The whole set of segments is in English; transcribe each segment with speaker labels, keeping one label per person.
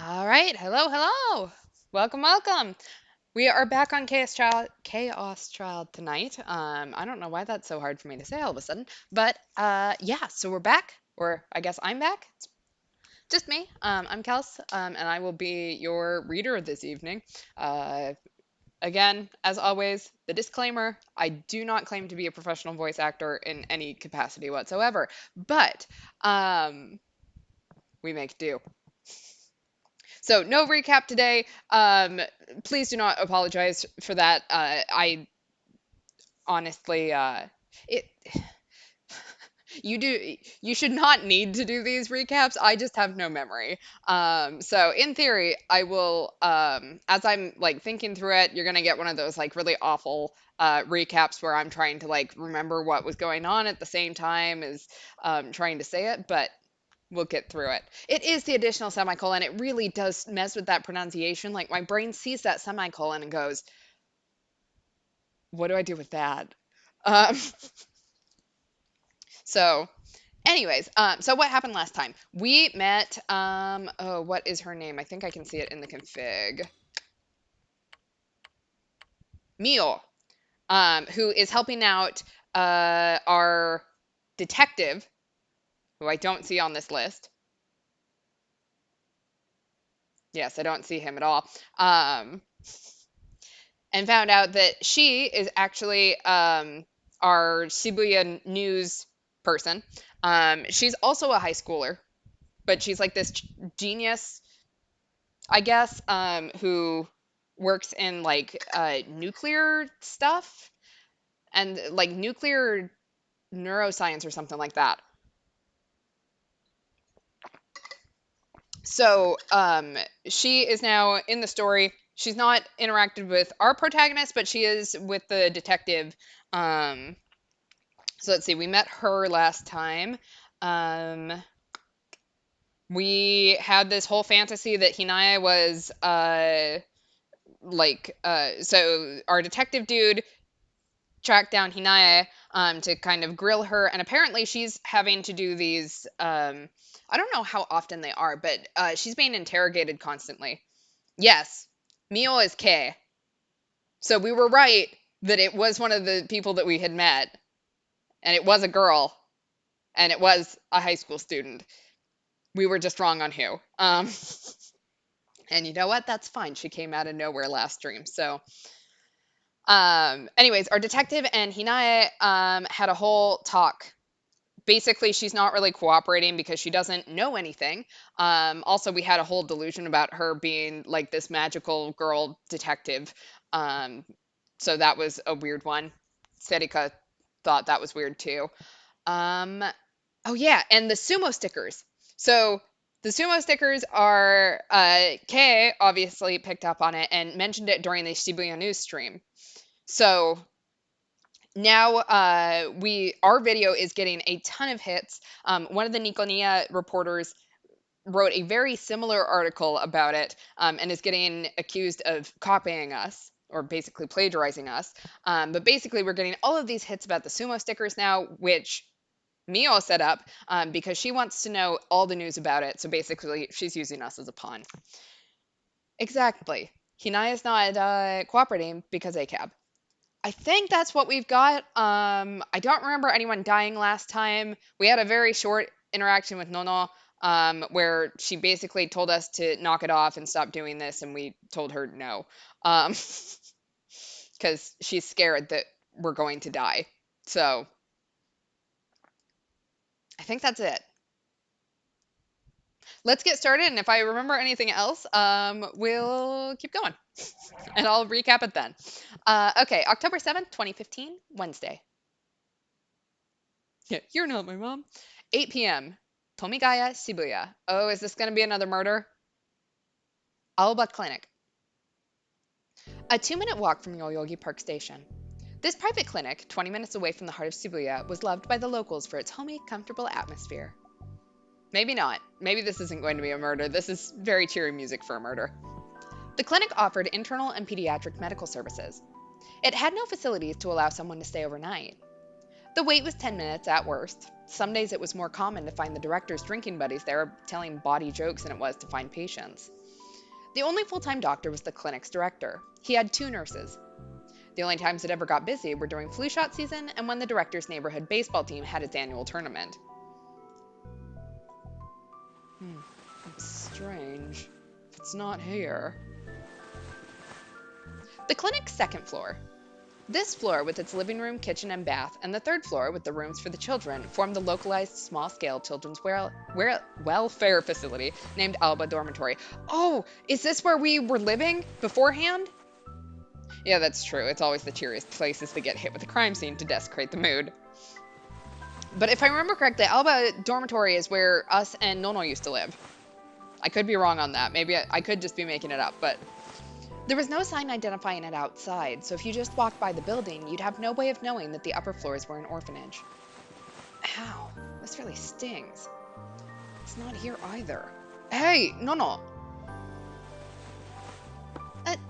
Speaker 1: All right, hello, hello. Welcome, welcome. We are back on Chaos Child tonight. I don't know why that's so hard for me to say all of a sudden, but yeah, so we're back, or I guess I'm back. It's just me. I'm Kels, and I will be your reader this evening. Uh, Again, as always, the disclaimer: I do not claim to be a professional voice actor in any capacity whatsoever, but um, we make do. So no recap today. Please do not apologize for that. I honestly, it you should not need to do these recaps. I just have no memory. So in theory, I will. As I'm like thinking through it, you're gonna get one of those like really awful recaps where I'm trying to like remember what was going on at the same time as trying to say it, but we'll get through it. It is the additional semicolon. It really does mess with that pronunciation. Like my brain sees that semicolon and goes, "What do I do with that?" Um, so, anyways, so what happened last time? We met. Oh, what is her name? I think I can see it in the config. Mio, who is helping out our detective, who I don't see on this list. Yes, I don't see him at all. And found out that she is actually our Shibuya news person. She's also a high schooler, but she's like this genius, I guess, who works in like nuclear stuff and like nuclear neuroscience or something like that. So she is now in the story. She's not interacted with our protagonist, but she is with the detective. Um, So let's see, we met her last time. Um, we had this whole fantasy that Hinaya was so our detective dude tracked down Hinaya to kind of grill her, and apparently she's having to do these I don't know how often they are, but she's being interrogated constantly. Yes, Mio is K. So we were right that it was one of the people that we had met, and it was a girl, and it was a high school student. We were just wrong on who. And you know what? That's fine. She came out of nowhere last stream. So, anyways, our detective and Hinaya had a whole talk. Basically, she's not really cooperating because she doesn't know anything. Also, we had a whole delusion about her being like this magical girl detective. Um, so that was a weird one. Serika thought that was weird too. Um, Oh yeah, and the sumo stickers. So the sumo stickers are Kei obviously picked up on it and mentioned it during the Shibuya news stream. So now we our video is getting a ton of hits. One of the Nikoniya reporters wrote a very similar article about it and is getting accused of copying us or basically plagiarizing us. But basically, we're getting all of these hits about the sumo stickers now, which Mio set up because she wants to know all the news about it. So basically, she's using us as a pawn. Exactly. Hinai is not cooperating because ACAB. I think that's what we've got. I don't remember anyone dying last time. We had a very short interaction with Nono where she basically told us to knock it off and stop doing this, and we told her no. Because she's scared that we're going to die. So I think that's it. Let's get started. And if I remember anything else, we'll keep going and I'll recap it then. Okay, October 7th, 2015, Wednesday. Yeah, you're not my mom. 8 p.m. Tomigaya, Shibuya. Oh, is this going to be another murder? Aoba Clinic. A 2-minute walk from Yoyogi Park Station. This private clinic, 20 minutes away from the heart of Shibuya, was loved by the locals for its homey, comfortable atmosphere. Maybe not. Maybe this isn't going to be a murder. This is very cheery music for a murder. The clinic offered internal and pediatric medical services. It had no facilities to allow someone to stay overnight. The wait was 10 minutes at worst. Some days it was more common to find the director's drinking buddies there telling bawdy jokes than it was to find patients. The only full-time doctor was the clinic's director. He had 2 nurses. The only times it ever got busy were during flu shot season and when the director's neighborhood baseball team had its annual tournament. It's strange. If it's not here. The clinic's second floor. This floor, with its living room, kitchen, and bath, and the third floor, with the rooms for the children, formed the localized, small-scale children's welfare facility named Alba Dormitory. Oh, is this where we were living beforehand? Yeah, that's true. It's always the cheeriest places to get hit with a crime scene to desecrate the mood. But if I remember correctly, Alba Dormitory is where us and Nono used to live. I could be wrong on that. Maybe I could just be making it up, but there was no sign identifying it outside, so if you just walked by the building, you'd have no way of knowing that the upper floors were an orphanage. Ow, this really stings. It's not here either. Hey, Nono!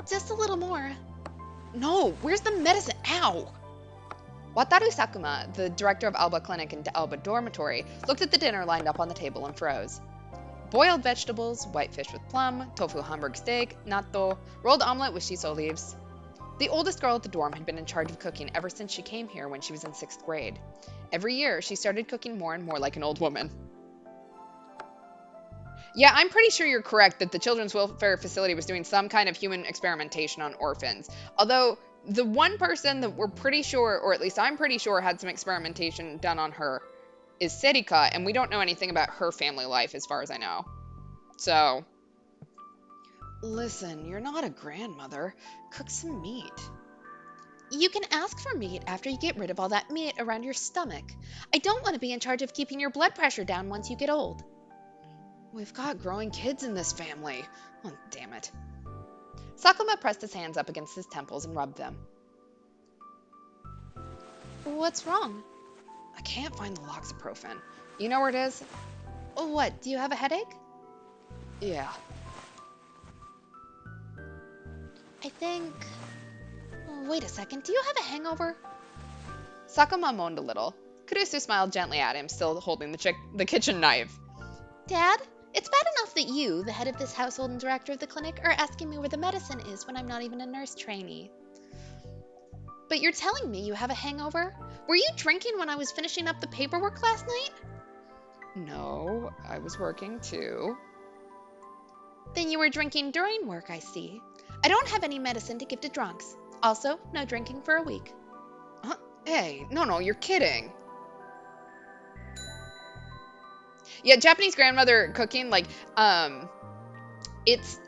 Speaker 2: Just a little more.
Speaker 1: No, where's the medicine? Ow! Wataru Sakuma, the director of Alba Clinic and Alba Dormitory, looked at the dinner lined up on the table and froze. Boiled vegetables, white fish with plum, tofu Hamburg steak, natto, rolled omelet with shiso leaves. The oldest girl at the dorm had been in charge of cooking ever since she came here when she was in 6th grade. Every year, she started cooking more and more like an old woman. Yeah, I'm pretty sure you're correct that the Children's Welfare Facility was doing some kind of human experimentation on orphans. Although, the one person that we're pretty sure, or at least I'm pretty sure, had some experimentation done on her is Serika, and we don't know anything about her family life as far as I know. So, listen, you're not a grandmother. Cook some meat.
Speaker 2: You can ask for meat after you get rid of all that meat around your stomach. I don't want to be in charge of keeping your blood pressure down once you get old.
Speaker 1: We've got growing kids in this family. Oh, damn it. Sakuma pressed his hands up against his temples and rubbed them.
Speaker 2: What's wrong?
Speaker 1: I can't find the loxaprofen. You know where it is?
Speaker 2: Oh, what? Do you have a headache?
Speaker 1: Yeah.
Speaker 2: I think... Oh, wait a second. Do you have a hangover?
Speaker 1: Sakuma moaned a little. Kurusu smiled gently at him, still holding the kitchen knife.
Speaker 2: Dad, it's bad enough that you, the head of this household and director of the clinic, are asking me where the medicine is when I'm not even a nurse trainee. But you're telling me you have a hangover? Were you drinking when I was finishing up the paperwork last night?
Speaker 1: No, I was working too.
Speaker 2: Then you were drinking during work, I see. I don't have any medicine to give to drunks. Also, no drinking for a week.
Speaker 1: Hey, no, you're kidding. Yeah, Japanese grandmother cooking, it's,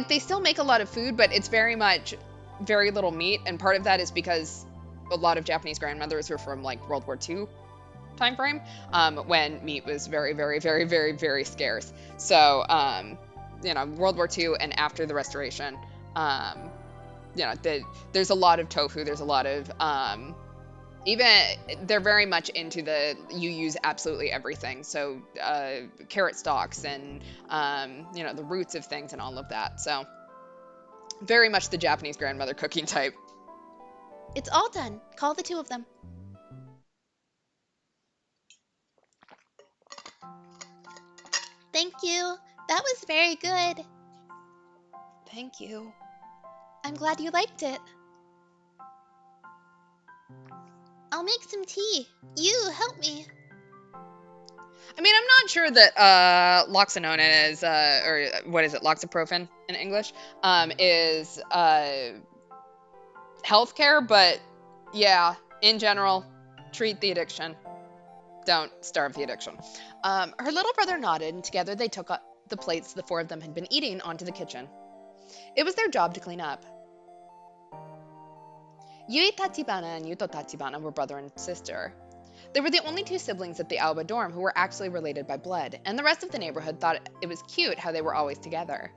Speaker 1: they still make a lot of food, but it's very much very little meat, and part of that is because a lot of Japanese grandmothers were from, World War II time frame, when meat was very, very, very, very, very scarce. So, World War II and after the Restoration, there's a lot of tofu, there's a lot of, they're very much into you use absolutely everything. So, carrot stalks and, the roots of things and all of that. So, very much the Japanese grandmother cooking type.
Speaker 2: It's all done. Call the 2 of them. Thank you. That was very good.
Speaker 1: Thank you.
Speaker 2: I'm glad you liked it. I'll make some tea. You help me.
Speaker 1: I mean, I'm not sure that loxanone is, or what is it, loxaprofen in English, is healthcare, but yeah, in general, treat the addiction. Don't starve the addiction. Her little brother nodded, and together they took up the plates the 4 of them had been eating onto the kitchen. It was their job to clean up. Yui Tachibana and Yuto Tachibana were brother and sister. They were the only 2 siblings at the Alba dorm who were actually related by blood, and the rest of the neighborhood thought it was cute how they were always together.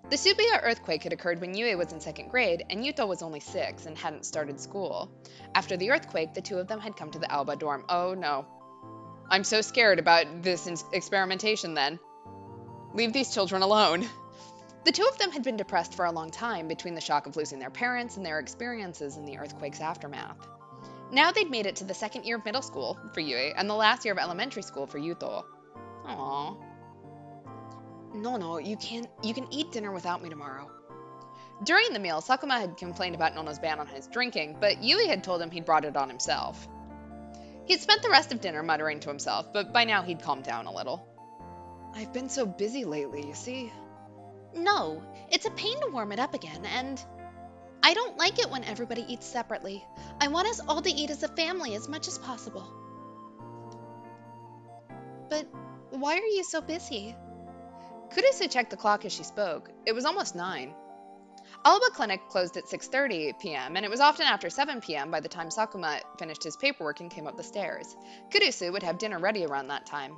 Speaker 1: The Subiya earthquake had occurred when Yui was in 2nd grade, and Yuto was only 6 and hadn't started school. After the earthquake, the 2 of them had come to the Alba dorm. Oh no. I'm so scared about this experimentation then. Leave these children alone. The 2 of them had been depressed for a long time between the shock of losing their parents and their experiences in the earthquake's aftermath. Now they'd made it to the 2nd year of middle school for Yui and the last year of elementary school for Yuto. Aww. No, you can't. You can eat dinner without me tomorrow. During the meal, Sakuma had complained about Nono's ban on his drinking, but Yui had told him he'd brought it on himself. He'd spent the rest of dinner muttering to himself, but by now he'd calmed down a little. I've been so busy lately, you see.
Speaker 2: No, it's a pain to warm it up again, and I don't like it when everybody eats separately. I want us all to eat as a family as much as possible. But why are you so busy?
Speaker 1: Kurusu checked the clock as she spoke. It was almost 9. Alba Clinic closed at 6:30 p.m., and it was often after 7 p.m. by the time Sakuma finished his paperwork and came up the stairs. Kurusu would have dinner ready around that time.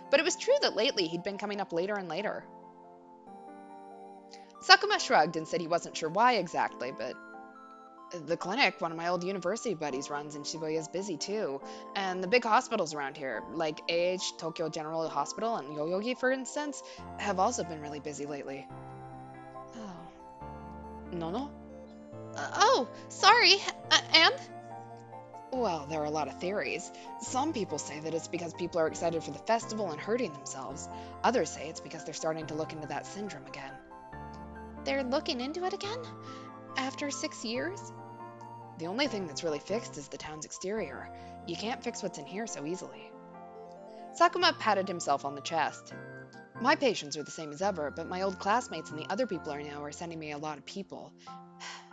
Speaker 1: But it was true that lately he'd been coming up later and later. Sakuma shrugged and said he wasn't sure why exactly, but the clinic one of my old university buddies runs in Shibuya is busy too. And the big hospitals around here, like AH, Tokyo General Hospital, and Yoyogi, for instance, have also been really busy lately. Oh. Nono?
Speaker 2: Oh, sorry. And?
Speaker 1: Well, there are a lot of theories. Some people say that it's because people are excited for the festival and hurting themselves. Others say it's because they're starting to look into that syndrome again.
Speaker 2: They're looking into it again? After 6 years?
Speaker 1: The only thing that's really fixed is the town's exterior. You can't fix what's in here so easily. Sakuma patted himself on the chest. My patients are the same as ever, but my old classmates and the other people I know are sending me a lot of people.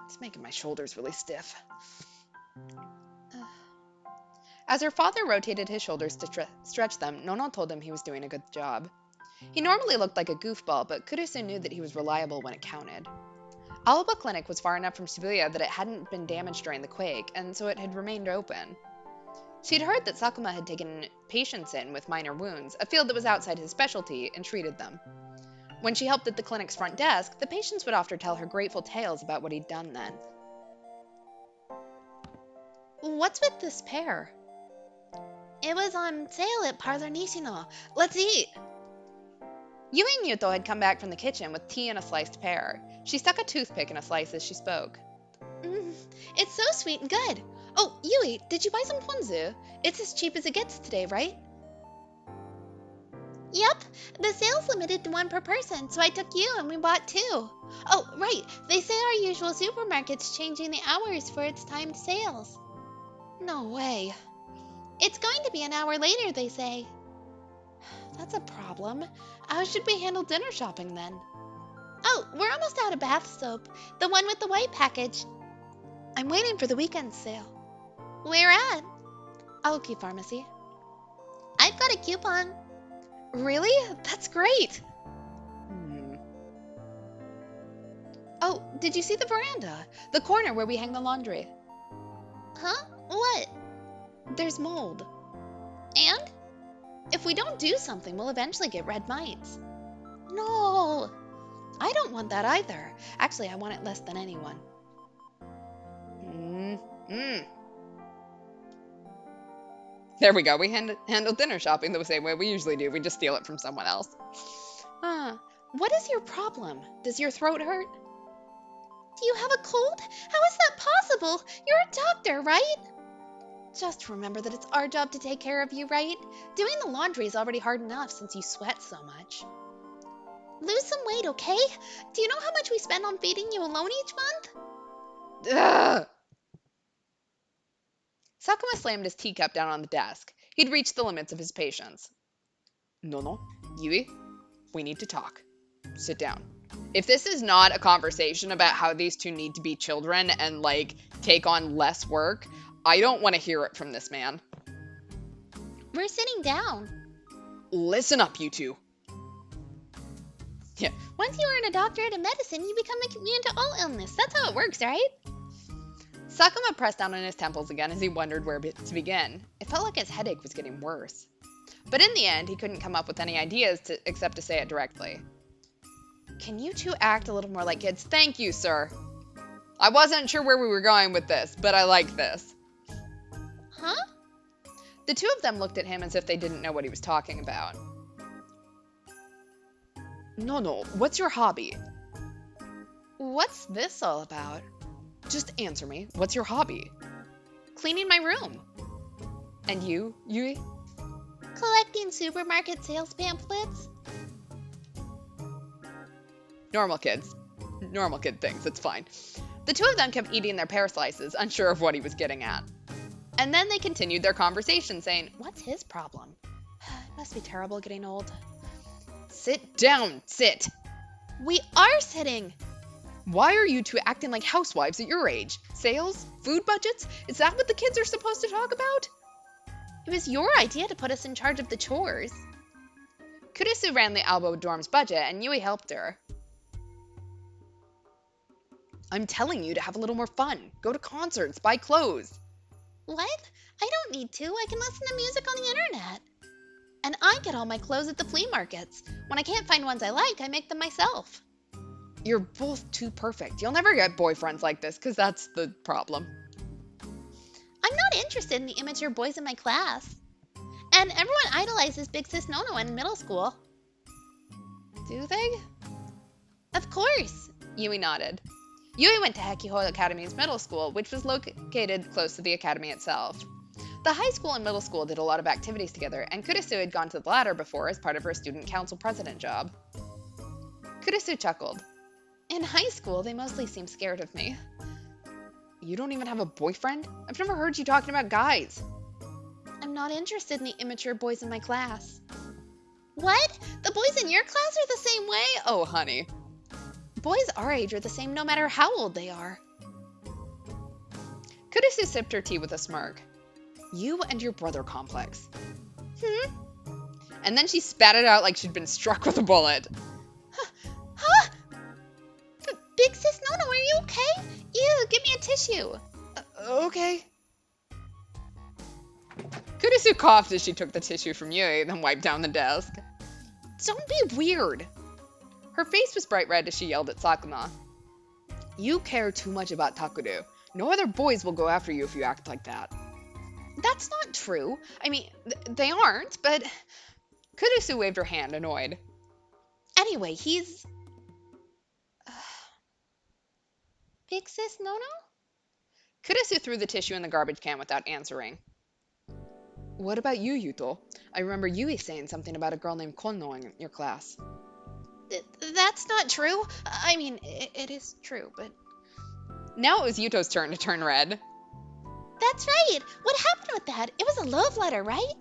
Speaker 1: It's making my shoulders really stiff. As her father rotated his shoulders to stretch them, Nono told him he was doing a good job. He normally looked like a goofball, but Kurusu knew that he was reliable when it counted. Alba Clinic was far enough from Shibuya that it hadn't been damaged during the quake, and so it had remained open. She'd heard that Sakuma had taken patients in with minor wounds, a field that was outside his specialty, and treated them. When she helped at the clinic's front desk, the patients would often tell her grateful tales about what he'd done then.
Speaker 2: What's with this pear? It was on sale at Parlor Nishino. Let's eat.
Speaker 1: Yui and Yuto had come back from the kitchen with tea and a sliced pear. She stuck a toothpick in a slice as she spoke.
Speaker 2: It's so sweet and good. Oh, Yui, did you buy some ponzu? It's as cheap as it gets today, right? Yep, the sale's limited to 1 per person, so I took you and we bought 2. Oh, right, they say our usual supermarket's changing the hours for its timed sales. No way. It's going to be an hour later, they say. That's a problem. How should we handle dinner shopping then? Oh, we're almost out of bath soap. The one with the white package. I'm waiting for the weekend sale. Where at? Aoki Pharmacy. I've got a coupon. Really? That's great. Oh, did you see the veranda? The corner where we hang the laundry. Huh? What? There's mold. And? If we don't do something, we'll eventually get red mites. No! I don't want that either. Actually, I want it less than anyone.
Speaker 1: There we go. We handle dinner shopping the same way we usually do. We just steal it from someone else.
Speaker 2: What is your problem? Does your throat hurt? Do you have a cold? How is that possible? You're a doctor, right? Just remember that it's our job to take care of you, right? Doing the laundry is already hard enough since you sweat so much. Lose some weight, okay? Do you know how much we spend on feeding you alone each month?
Speaker 1: Ugh! Sakuma slammed his teacup down on the desk. He'd reached the limits of his patience. Nono, Yui, we need to talk. Sit down. If this is not a conversation about how these two need to be children and, take on less work, I don't want to hear it from this man.
Speaker 2: We're sitting down.
Speaker 1: Listen up, you two. Yeah.
Speaker 2: Once you earn a doctorate in medicine, you become immune to all illness. That's how it works, right?
Speaker 1: Sakuma pressed down on his temples again as he wondered where to begin. It felt like his headache was getting worse. But in the end, he couldn't come up with any ideas except to say it directly. Can you two act a little more like kids? Thank you, sir. I wasn't sure where we were going with this, but I like this.
Speaker 2: Huh?
Speaker 1: The two of them looked at him as if they didn't know what he was talking about. No, what's your hobby? What's this all about? Just answer me. What's your hobby? Cleaning my room. And you, Yui?
Speaker 2: Collecting supermarket sales pamphlets.
Speaker 1: Normal kids. Normal kid things, it's fine. The two of them kept eating their pear slices, unsure of what he was getting at. And then they continued their conversation, saying,
Speaker 2: What's his problem? It must be terrible getting old.
Speaker 1: Sit down, sit.
Speaker 2: We are sitting.
Speaker 1: Why are you two acting like housewives at your age? Sales? Food budgets? Is that what the kids are supposed to talk about?
Speaker 2: It was your idea to put us in charge of the chores.
Speaker 1: Kurisu ran the Alba dorm's budget, and Yui helped her. I'm telling you to have a little more fun. Go to concerts, buy clothes.
Speaker 2: What? I don't need to. I can listen to music on the internet. And I get all my clothes at the flea markets. When I can't find ones I like, I make them myself.
Speaker 1: You're both too perfect. You'll never get boyfriends like this, because that's the problem.
Speaker 2: I'm not interested in the immature boys in my class. And everyone idolizes Big Sis Nono in middle school.
Speaker 1: Do they?
Speaker 2: Of course.
Speaker 1: Yui nodded. Yui went to Hekiho Academy's middle school, which was located close to the academy itself. The high school and middle school did a lot of activities together, and Kurisu had gone to the latter before as part of her student council president job. Kurisu chuckled.
Speaker 2: In high school, they mostly seem scared of me.
Speaker 1: You don't even have a boyfriend? I've never heard you talking about guys.
Speaker 2: I'm not interested in the immature boys in my class. What? The boys in your class are the same way?
Speaker 1: Oh, honey.
Speaker 2: Boys our age are the same no matter how old they are.
Speaker 1: Kurisu sipped her tea with a smirk. You and your brother complex. And then she spat it out like she'd been struck with a bullet.
Speaker 2: Huh? Big Sis Nono, are you okay? Ew, give me a tissue.
Speaker 1: Okay. Kurisu coughed as she took the tissue from Yui, then wiped down the desk. Don't be weird. Her face was bright red as she yelled at Sakuma. You care too much about Takuru. No other boys will go after you if you act like that. That's not true. I mean, they aren't, but... Kurisu waved her hand, annoyed.
Speaker 2: Anyway, he's... Big Sis Nono?
Speaker 1: Kurisu threw the tissue in the garbage can without answering. What about you, Yuto? I remember Yui saying something about a girl named Kono in your class.
Speaker 2: That's not true. I mean, it is true, but...
Speaker 1: Now it was Yuto's turn to turn red.
Speaker 2: That's right! What happened with that? It was a love letter, right?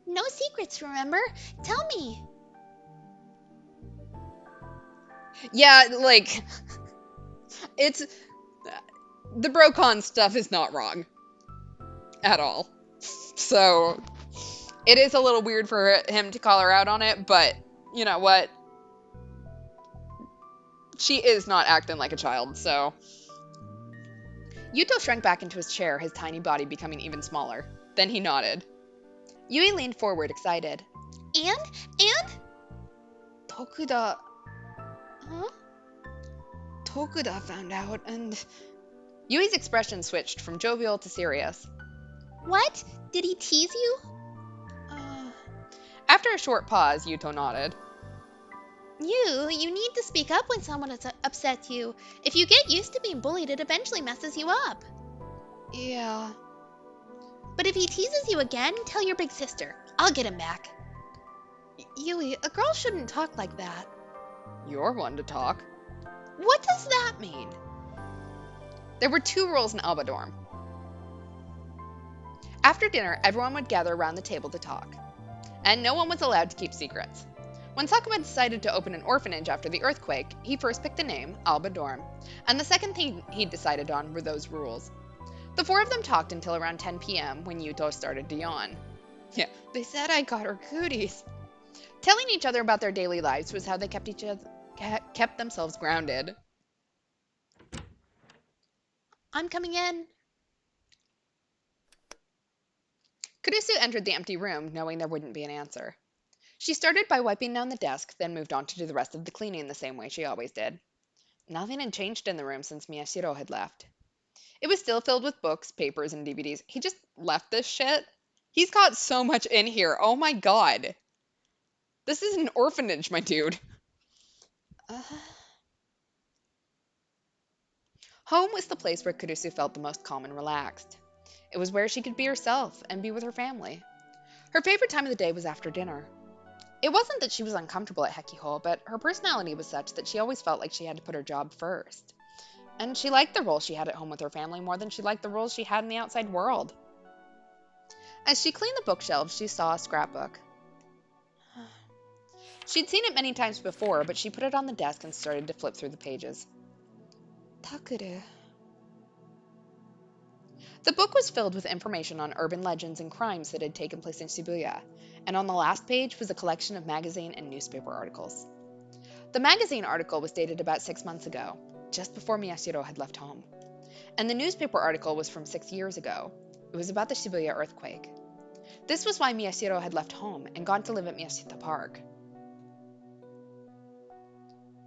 Speaker 2: No secrets, remember? Tell me.
Speaker 1: Yeah, like... It's... The Brocon stuff is not wrong. At all. So... It is a little weird for him to call her out on it, but you know what? She is not acting like a child, so... Yuto shrank back into his chair, his tiny body becoming even smaller. Then he nodded. Yui leaned forward, excited.
Speaker 2: And?
Speaker 1: Tokuda...
Speaker 2: Huh?
Speaker 1: Tokuda found out, and... Yui's expression switched from jovial to serious.
Speaker 2: What? Did he tease you?
Speaker 1: After a short pause, Yuto nodded.
Speaker 2: You need to speak up when someone upsets you. If you get used to being bullied, it eventually messes you up.
Speaker 1: Yeah.
Speaker 2: But if he teases you again, tell your big sister. I'll get him back.
Speaker 1: Yui, a girl shouldn't talk like that. You're one to talk.
Speaker 2: What does that mean?
Speaker 1: There were 2 rules in Alba Dorm. After dinner, everyone would gather around the table to talk. And no one was allowed to keep secrets. When Sakuma decided to open an orphanage after the earthquake, he first picked the name, Alba Dorm, and the second thing he decided on were those rules. The 4 of them talked until around 10 p.m. when Yuto started to yawn. Yeah, they said I got her cooties. Telling each other about their daily lives was how they kept themselves grounded.
Speaker 2: I'm coming in.
Speaker 1: Kurisu entered the empty room, knowing there wouldn't be an answer. She started by wiping down the desk, then moved on to do the rest of the cleaning the same way she always did. Nothing had changed in the room since Miyashiro had left. It was still filled with books, papers, and DVDs. He just left this shit? He's got so much in here. Oh my god. This is an orphanage, my dude. Home was the place where Kurisu felt the most calm and relaxed. It was where she could be herself and be with her family. Her favorite time of the day was after dinner. It wasn't that she was uncomfortable at Hekihole, but her personality was such that she always felt like she had to put her job first. And she liked the role she had at home with her family more than she liked the roles she had in the outside world. As she cleaned the bookshelves, she saw a scrapbook. She'd seen it many times before, but she put it on the desk and started to flip through the pages. Takuru. The book was filled with information on urban legends and crimes that had taken place in Shibuya, and on the last page was a collection of magazine and newspaper articles. The magazine article was dated about 6 months ago, just before Miyashiro had left home. And the newspaper article was from 6 years ago. It was about the Shibuya earthquake. This was why Miyashiro had left home and gone to live at Miyashita Park.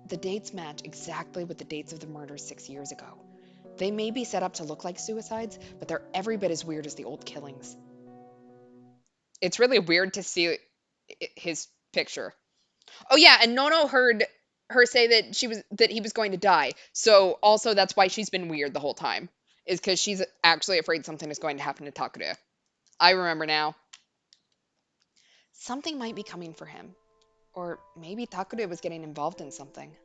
Speaker 1: The dates match exactly with the dates of the murders 6 years ago. They may be set up to look like suicides, but they're every bit as weird as the old killings. It's really weird to see his picture. Oh yeah, and Nono heard her say that he was going to die. So also that's why she's been weird the whole time. Is because she's actually afraid something is going to happen to Takure. I remember now. Something might be coming for him. Or maybe Takure was getting involved in something.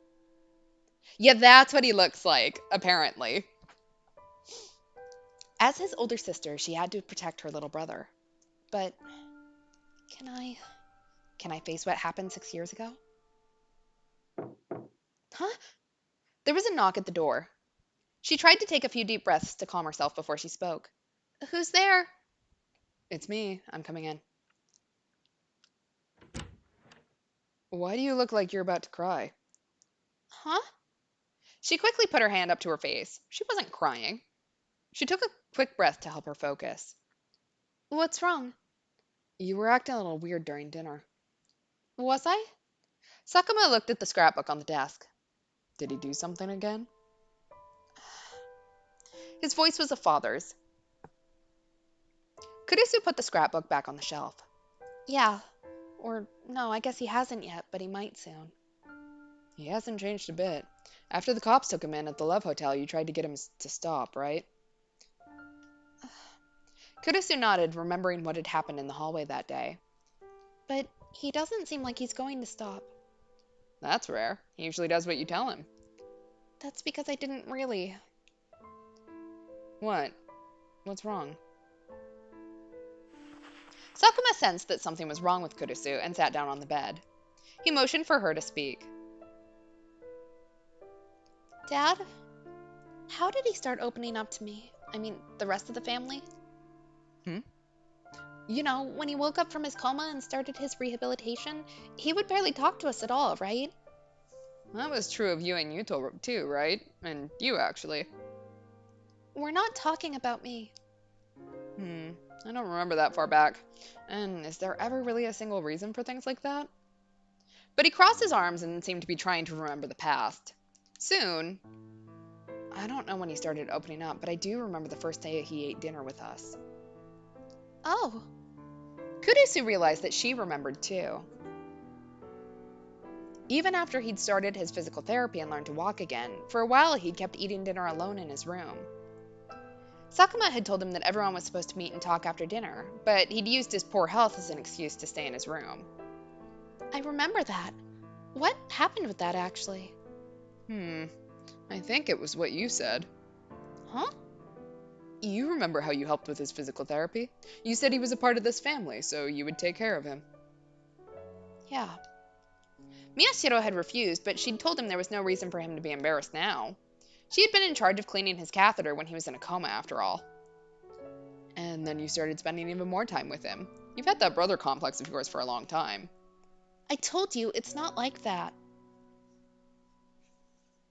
Speaker 1: Yeah, that's what he looks like, apparently. As his older sister, she had to protect her little brother. But can I face what happened 6 years ago? Huh? There was a knock at the door. She tried to take a few deep breaths to calm herself before she spoke. Who's there? It's me. I'm coming in. Why do you look like you're about to cry? Huh? She quickly put her hand up to her face. She wasn't crying. She took a quick breath to help her focus. What's wrong? You were acting a little weird during dinner. Was I? Sakuma looked at the scrapbook on the desk. Did he do something again? His voice was a father's. Kurisu put the scrapbook back on the shelf. Yeah. Or, no, I guess he hasn't yet, but he might soon. He hasn't changed a bit. After the cops took him in at the Love Hotel, you tried to get him to stop, right? Kurisu nodded, remembering what had happened in the hallway that day. But he doesn't seem like he's going to stop. That's rare. He usually does what you tell him. That's because I didn't really. What? What's wrong? Sakuma sensed that something was wrong with Kurisu and sat down on the bed. He motioned for her to speak. Dad? How did he start opening up to me? I mean, the rest of the family? You know, when he woke up from his coma and started his rehabilitation, he would barely talk to us at all, right? That was true of you and Yuto too, right? And you, actually. We're not talking about me. I don't remember that far back. And is there ever really a single reason for things like that? But he crossed his arms and seemed to be trying to remember the past. Soon. I don't know when he started opening up, but I do remember the first day he ate dinner with us. Oh. Kurisu realized that she remembered too. Even after he'd started his physical therapy and learned to walk again, for a while he'd kept eating dinner alone in his room. Sakuma had told him that everyone was supposed to meet and talk after dinner, but he'd used his poor health as an excuse to stay in his room. I remember that. What happened with that, actually? I think it was what you said. Huh? You remember how you helped with his physical therapy? You said he was a part of this family, so you would take care of him. Yeah. Miyashiro had refused, but she'd told him there was no reason for him to be embarrassed now. She had been in charge of cleaning his catheter when he was in a coma, after all. And then you started spending even more time with him. You've had that brother complex of yours for a long time. I told you, it's not like that.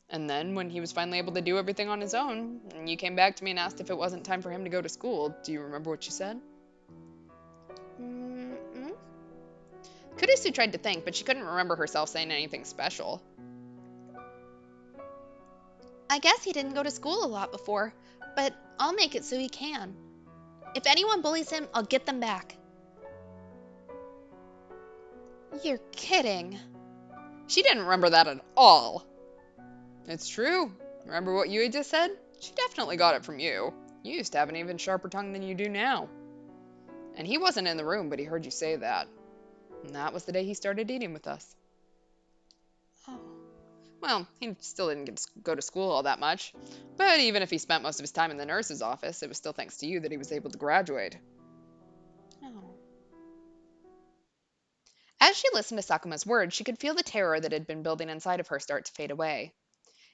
Speaker 1: And then, when he was finally able to do everything on his own, you came back to me and asked if it wasn't time for him to go to school. Do you remember what you said? Kurisu tried to think, but she couldn't remember herself saying anything special. I guess he didn't go to school a lot before, but I'll make it so he can. If anyone bullies him, I'll get them back. You're kidding. She didn't remember that at all. It's true. Remember what you had just said? She definitely got it from you. You used to have an even sharper tongue than you do now. And he wasn't in the room, but he heard you say that. And that was the day he started eating with us.
Speaker 2: Oh.
Speaker 1: Well, he still didn't get to go to school all that much. But even if he spent most of his time in the nurse's office, it was still thanks to you that he was able to graduate.
Speaker 2: Oh.
Speaker 1: As she listened to Sakuma's words, she could feel the terror that had been building inside of her start to fade away.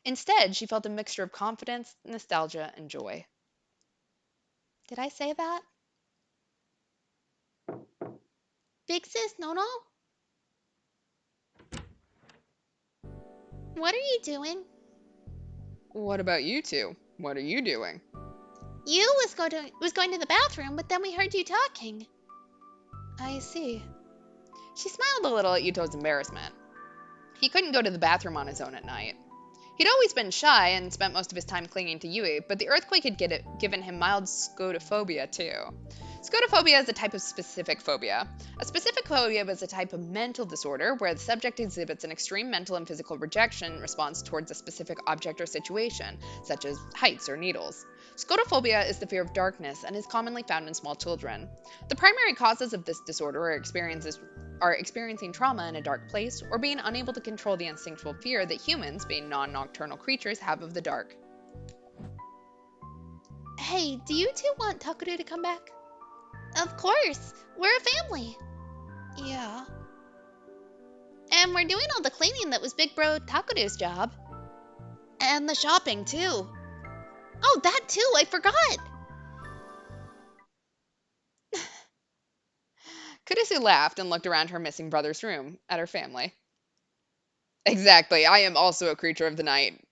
Speaker 1: Instead, she felt a mixture of confidence, nostalgia, and joy.
Speaker 2: Did I say that? Big sis, no? What are you doing?
Speaker 1: What about you two? What are you doing?
Speaker 2: You was going to the bathroom, but then we heard you talking. I see.
Speaker 1: She smiled a little at Yuto's embarrassment. He couldn't go to the bathroom on his own at night. He'd always been shy and spent most of his time clinging to Yui, but the earthquake had given him mild scotophobia too. Scotophobia is a type of specific phobia. A specific phobia is a type of mental disorder where the subject exhibits an extreme mental and physical rejection response towards a specific object or situation, such as heights or needles. Scotophobia is the fear of darkness and is commonly found in small children. The primary causes of this disorder are experiencing trauma in a dark place or being unable to control the instinctual fear that humans, being non-nocturnal creatures, have of the dark.
Speaker 2: Hey, do you two want Takuru to come back? Of course. We're a family. Yeah. And we're doing all the cleaning that was Big Bro Takuru's job. And the shopping, too. Oh, that too, I forgot.
Speaker 1: Kurisu laughed and looked around her missing brother's room at her family. Exactly, I am also a creature of the night.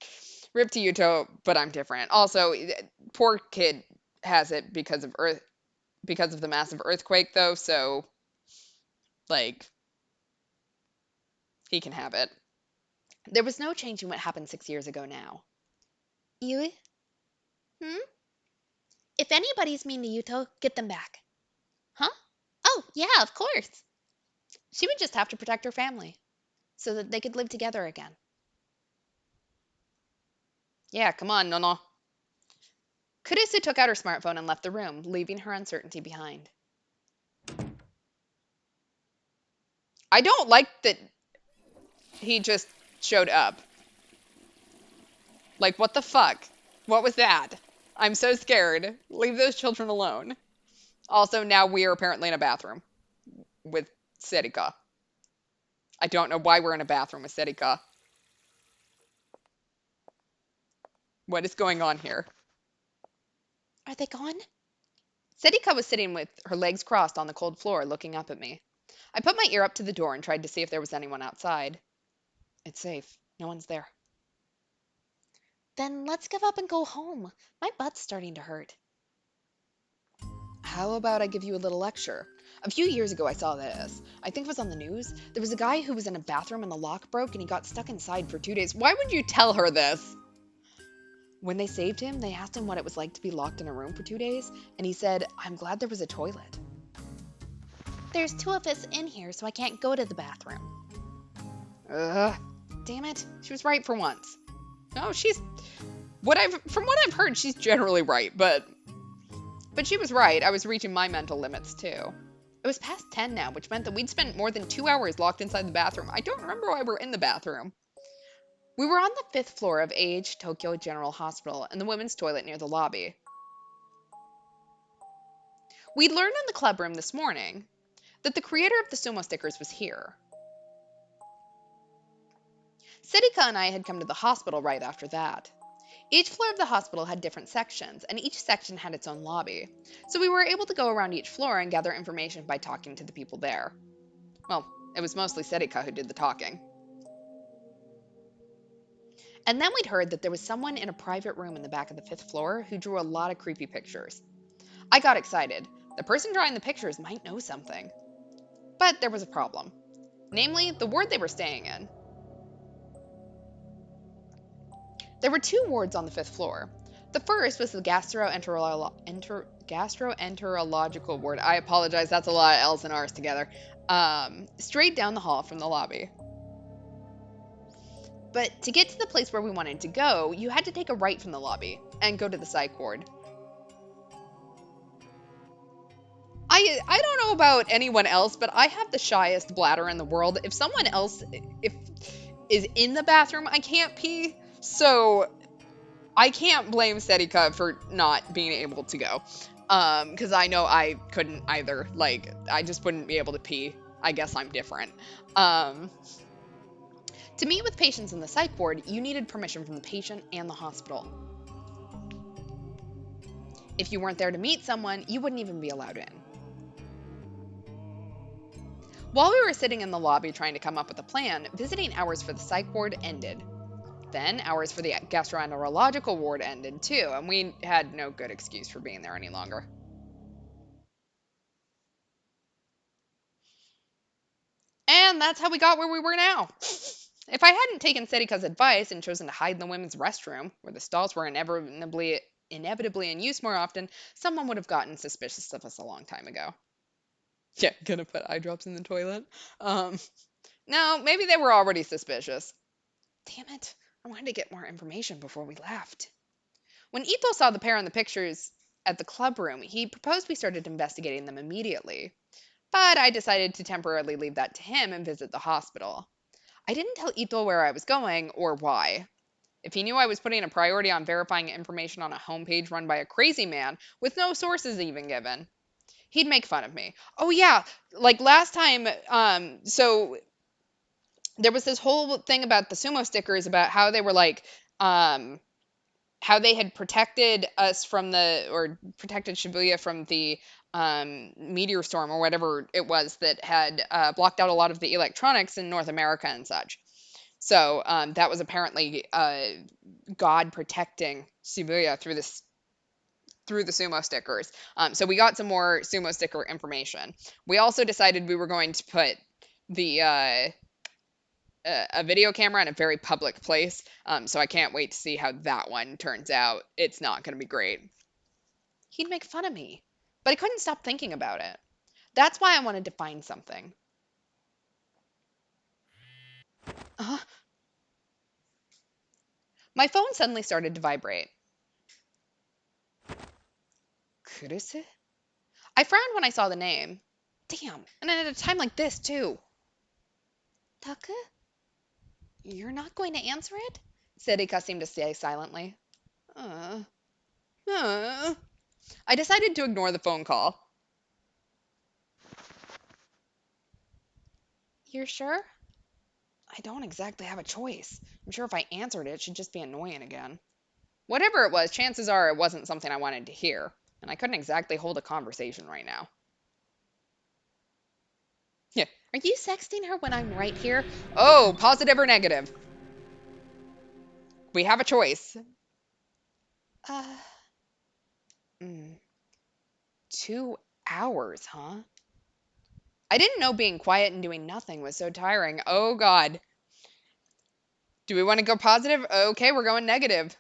Speaker 1: Rip to Yuto, but I'm different. Also, poor kid has it because of the massive earthquake, though, so, like, he can have it. There was no change in what happened 6 years ago now.
Speaker 2: Yui? If anybody's mean to Yuto, get them back.
Speaker 1: Huh?
Speaker 2: Oh, yeah, of course.
Speaker 1: She would just have to protect her family,
Speaker 2: So that they could live together again.
Speaker 1: Yeah, come on, Nono. Kurisu took out her smartphone and left the room, leaving her uncertainty behind. I don't like that he just showed up. Like, what the fuck? What was that? I'm so scared. Leave those children alone. Also, now we are apparently in a bathroom with Serika. I don't know why we're in a bathroom with Serika. What is going on here?
Speaker 2: Are they gone?
Speaker 1: Serika was sitting with her legs crossed on the cold floor, looking up at me. I put my ear up to the door and tried to see if there was anyone outside. It's safe. No one's there.
Speaker 2: Then let's give up and go home. My butt's starting to hurt.
Speaker 1: How about I give you a little lecture? A few years ago I saw this. I think it was on the news. There was a guy who was in a bathroom and the lock broke and he got stuck inside for 2 days. Why would you tell her this? When they saved him, they asked him what it was like to be locked in a room for 2 days, and he said, "I'm glad there was a toilet."
Speaker 2: There's two of us in here, so I can't go to the bathroom.
Speaker 1: Ugh, damn it. She was right for once. No, from what I've heard, she's generally right, but she was right. I was reaching my mental limits too. It was past 10 now, which meant that we'd spent more than 2 hours locked inside the bathroom. I don't remember why we're in the bathroom. We were on the 5th floor of AH Tokyo General Hospital and the women's toilet near the lobby. We'd learned in the club room this morning that the creator of the sumo stickers was here. Serika and I had come to the hospital right after that. Each floor of the hospital had different sections, and each section had its own lobby, so we were able to go around each floor and gather information by talking to the people there. Well, it was mostly Serika who did the talking. And then we'd heard that there was someone in a private room in the back of the 5th floor who drew a lot of creepy pictures. I got excited. The person drawing the pictures might know something. But there was a problem. Namely, the ward they were staying in. There were 2 wards on the 5th floor. The first was the gastroenterological ward. I apologize, that's a lot of L's and R's together. Straight down the hall from the lobby. But to get to the place where we wanted to go, you had to take a right from the lobby and go to the psych ward. I don't know know about anyone else, but I have the shyest bladder in the world. If someone else if is in the bathroom, I can't pee. So I can't blame Sedika for not being able to go. Because I know I couldn't either. Like, I just wouldn't be able to pee. I guess I'm different. Um, to meet with patients in the psych ward, you needed permission from the patient and the hospital. If you weren't there to meet someone, you wouldn't even be allowed in. While we were sitting in the lobby trying to come up with a plan, visiting hours for the psych ward ended. Then hours for the gastroenterological ward ended too, and we had no good excuse for being there any longer. And that's how we got where we were now. If I hadn't taken Sedika's advice and chosen to hide in the women's restroom, where the stalls were inevitably in use more often, someone would have gotten suspicious of us a long time ago. Yeah, gonna put eye drops in the toilet. No, maybe they were already suspicious. Damn it, I wanted to get more information before we left. When Ethel saw the pair in the pictures at the club room, he proposed we started investigating them immediately. But I decided to temporarily leave that to him and visit the hospital. I didn't tell Ethel where I was going or why. If he knew I was putting a priority on verifying information on a homepage run by a crazy man, with no sources even given, he'd make fun of me. Oh yeah, like last time, so there was this whole thing about the sumo stickers about how they were like, how they had protected us from or protected Shibuya from the meteor storm or whatever it was that had blocked out a lot of the electronics in North America and such. So that was apparently God protecting Shibuya through the sumo stickers. So we got some more sumo sticker information. We also decided we were going to put the a video camera in a very public place. So I can't wait to see how that one turns out. It's not going to be great. He'd make fun of me, but I couldn't stop thinking about it. That's why I wanted to find something. Uh, my phone suddenly started to vibrate. Kuruse? I frowned when I saw the name. Damn, and at a time like this, too. Taku? You're not going to answer it? Sedika seemed to say silently. Uh, uh. I decided to ignore the phone call. You're sure? I don't exactly have a choice. I'm sure if I answered it, she'd just be annoying again. Whatever it was, chances are it wasn't something I wanted to hear, and I couldn't exactly hold a conversation right now. Yeah. Are you sexting her when I'm right here? Oh, positive or negative? We have a choice. Uh, 2 hours, huh? I didn't know being quiet and doing nothing was so tiring. Oh, God. Do we want to go positive? Okay, we're going negative.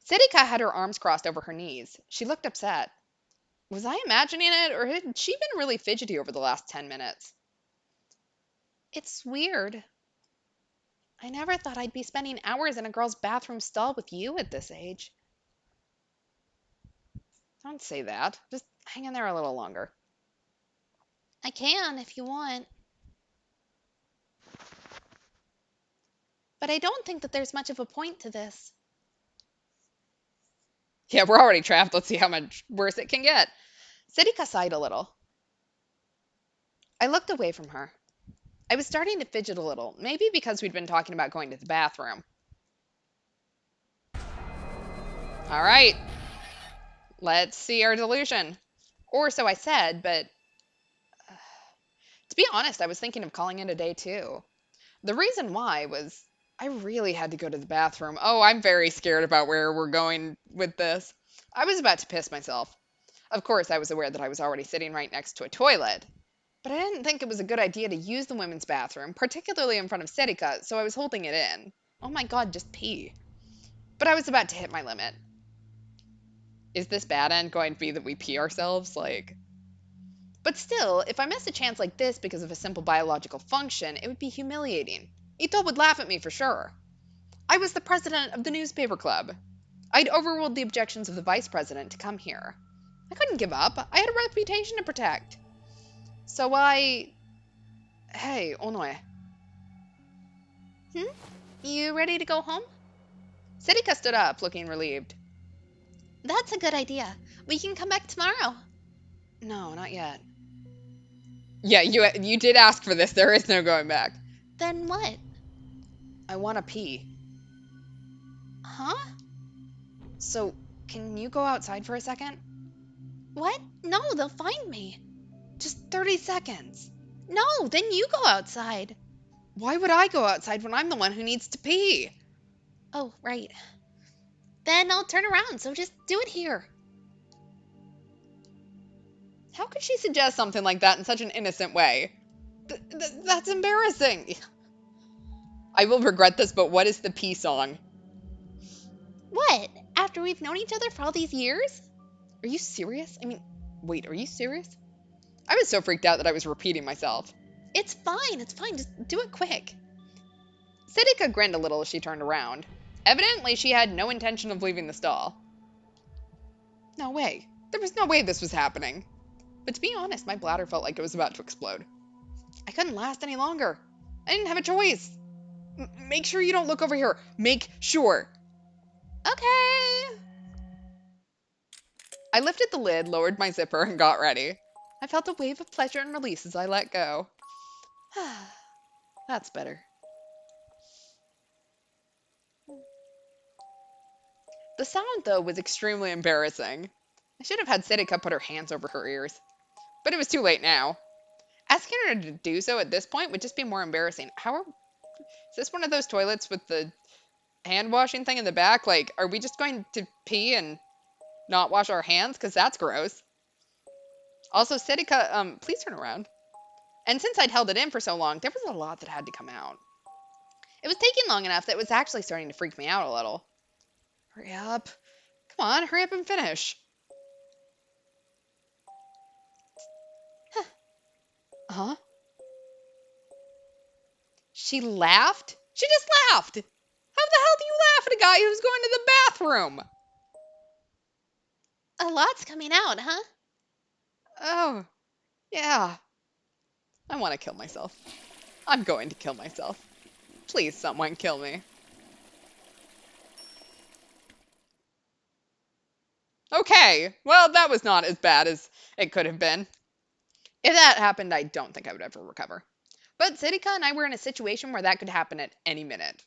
Speaker 1: Sedika had her arms crossed over her knees. She looked upset. Was I imagining it, or had she been really fidgety over the last 10 minutes? It's weird. I never thought I'd be spending hours in a girl's bathroom stall with you at this age. Don't say that. Just hang in there a little longer. I can if you want. But I don't think that there's much of a point to this. Yeah, we're already trapped. Let's see how much worse it can get. Sedika sighed a little. I looked away from her. I was starting to fidget a little, maybe because we'd been talking about going to the bathroom. All right, let's see our delusion. Or so I said, but to be honest, I was thinking of calling it a day too. The reason why was I really had to go to the bathroom. Oh, I'm very scared about where we're going with this. I was about to piss myself. Of course, I was aware that I was already sitting right next to a toilet. But I didn't think it was a good idea to use the women's bathroom, particularly in front of Sedika, so I was holding it in. Oh my god, just pee. But I was about to hit my limit. Is this bad end going to be that we pee ourselves? But still, if I missed a chance like this because of a simple biological function, it would be humiliating. Ito would laugh at me for sure. I was the president of the newspaper club. I'd overruled the objections of the vice president to come here. I couldn't give up. I had a reputation to protect. So Hey, Onoe.
Speaker 2: Hmm? You ready to go home?
Speaker 1: Setika stood up, looking relieved.
Speaker 2: That's a good idea. We can come back tomorrow.
Speaker 1: No, not yet. Yeah, you did ask for this. There is no going back.
Speaker 2: Then what?
Speaker 1: I want to pee.
Speaker 2: Huh?
Speaker 1: So, can you go outside for a second?
Speaker 2: What? No, they'll find me.
Speaker 1: Just 30 seconds.
Speaker 2: No, then you go outside.
Speaker 1: Why would I go outside when I'm the one who needs to pee?
Speaker 2: Oh, right. Then I'll turn around, so just do it here.
Speaker 1: How could she suggest something like that in such an innocent way? That's embarrassing. I will regret this, but what is the pee song?
Speaker 2: What? After we've known each other for all these years?
Speaker 1: Are you serious? I mean, wait, are you serious? I was so freaked out that I was repeating myself.
Speaker 2: It's fine, just do it quick.
Speaker 1: Sidika grinned a little as she turned around. Evidently, she had no intention of leaving the stall. No way. There was no way this was happening. But to be honest, my bladder felt like it was about to explode. I couldn't last any longer. I didn't have a choice. Make sure you don't look over here. Make sure.
Speaker 2: Okay.
Speaker 1: I lifted the lid, lowered my zipper, and got ready. I felt a wave of pleasure and release as I let go. That's better. The sound, though, was extremely embarrassing. I should have had Sidika put her hands over her ears. But it was too late now. Asking her to do so at this point would just be more embarrassing. Is this one of those toilets with the hand washing thing in the back? Like, are we just going to pee and not wash our hands? Because that's gross. Also, Sidika, please turn around. And since I'd held it in for so long, there was a lot that had to come out. It was taking long enough that it was actually starting to freak me out a little. Hurry up. Come on, hurry up and finish. Huh? She laughed? She just laughed! How the hell do you laugh at a guy who's going to the bathroom?
Speaker 2: A lot's coming out, huh?
Speaker 1: Oh, yeah. I want to kill myself. I'm going to kill myself. Please, someone kill me. Okay, well, that was not as bad as it could have been. If that happened, I don't think I would ever recover. But Sidika and I were in a situation where that could happen at any minute.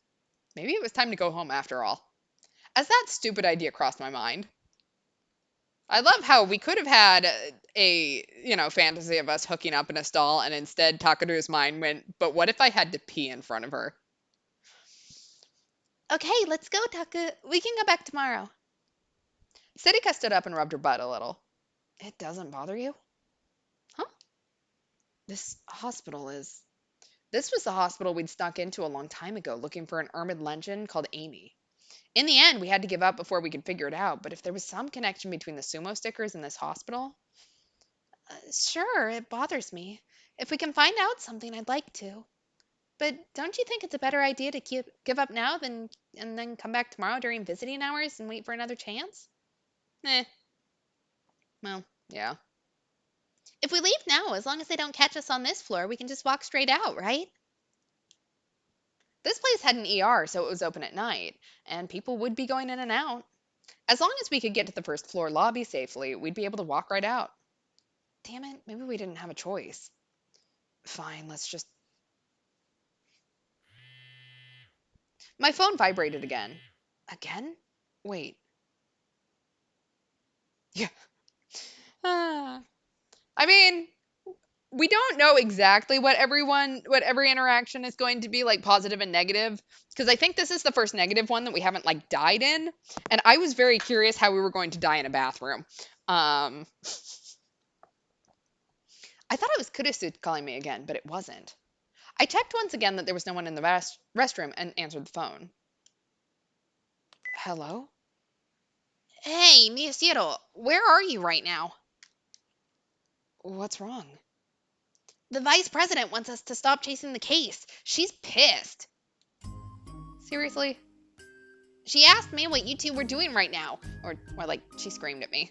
Speaker 1: Maybe it was time to go home after all. As that stupid idea crossed my mind, I love how we could have had fantasy of us hooking up in a stall, and instead Takaru's mind went, but what if I had to pee in front of her?
Speaker 2: Okay, let's go, Taku. We can go back tomorrow.
Speaker 1: Sidika stood up and rubbed her butt a little. It doesn't bother you? Huh? This was the hospital we'd snuck into a long time ago looking for an Ermid legend called Amy. In the end, we had to give up before we could figure it out, but if there was some connection between the sumo stickers and this hospital...
Speaker 2: Sure, it bothers me. If we can find out something, I'd like to. But don't you think it's a better idea to give up now and then come back tomorrow during visiting hours and wait for another chance?
Speaker 1: Well, yeah.
Speaker 2: If we leave now, as long as they don't catch us on this floor, we can just walk straight out, right?
Speaker 1: This place had an ER, so it was open at night, and people would be going in and out. As long as we could get to the first floor lobby safely, we'd be able to walk right out. Damn it, maybe we didn't have a choice. Fine, let's just... My phone vibrated again. Again? Wait. Yeah. I mean, we don't know exactly what every interaction is going to be, like positive and negative, because I think this is the first negative one that we haven't like died in, and I was very curious how we were going to die in a bathroom. I thought it was Kurisu calling me again, but it wasn't. I checked once again that there was no one in the restroom and answered the phone. Hello?
Speaker 2: Hey, Miyashiro, where are you right now?
Speaker 1: What's wrong?
Speaker 2: The vice president wants us to stop chasing the case. She's pissed.
Speaker 1: Seriously?
Speaker 2: She asked me what you two were doing right now.
Speaker 1: Or like, she screamed at me.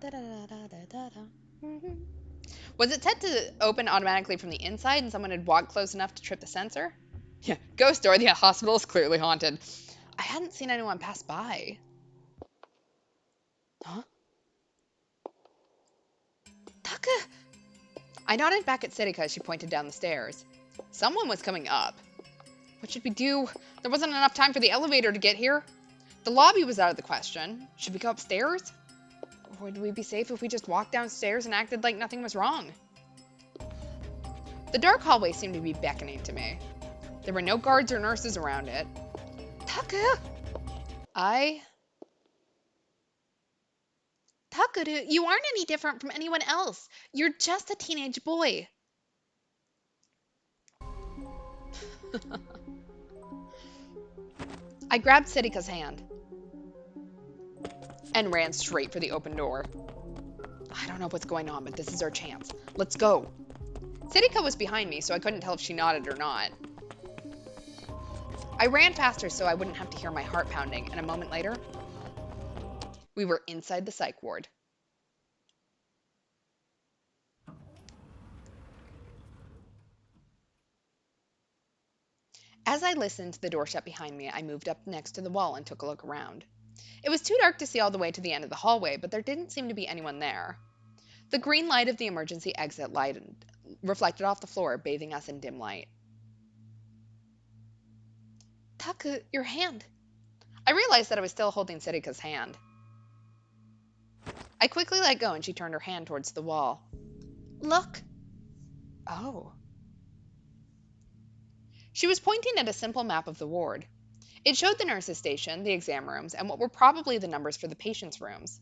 Speaker 2: Da-da-da-da-da-da. Mhm.
Speaker 1: Was it set to open automatically from the inside and someone had walked close enough to trip the sensor? Yeah, ghost door. The hospital is clearly haunted. I hadn't seen anyone pass by. Huh? Taka! I nodded back at Sitika as she pointed down the stairs. Someone was coming up. What should we do? There wasn't enough time for the elevator to get here. The lobby was out of the question. Should we go upstairs? Or would we be safe if we just walked downstairs and acted like nothing was wrong? The dark hallway seemed to be beckoning to me. There were no guards or nurses around it. Taka! I...
Speaker 2: Takuru, you aren't any different from anyone else. You're just a teenage boy.
Speaker 1: I grabbed Sitika's hand and ran straight for the open door. I don't know what's going on, but this is our chance. Let's go. Sitika was behind me, so I couldn't tell if she nodded or not. I ran faster so I wouldn't have to hear my heart pounding, and a moment later, we were inside the psych ward. As I listened to the door shut behind me, I moved up next to the wall and took a look around. It was too dark to see all the way to the end of the hallway, but there didn't seem to be anyone there. The green light of the emergency exit light reflected off the floor, bathing us in dim light.
Speaker 2: Taku, your hand.
Speaker 1: I realized that I was still holding Sitika's hand. I quickly let go and she turned her hand towards the wall.
Speaker 2: Look.
Speaker 1: Oh. She was pointing at a simple map of the ward. It showed the nurse's station, the exam rooms, and what were probably the numbers for the patients' rooms.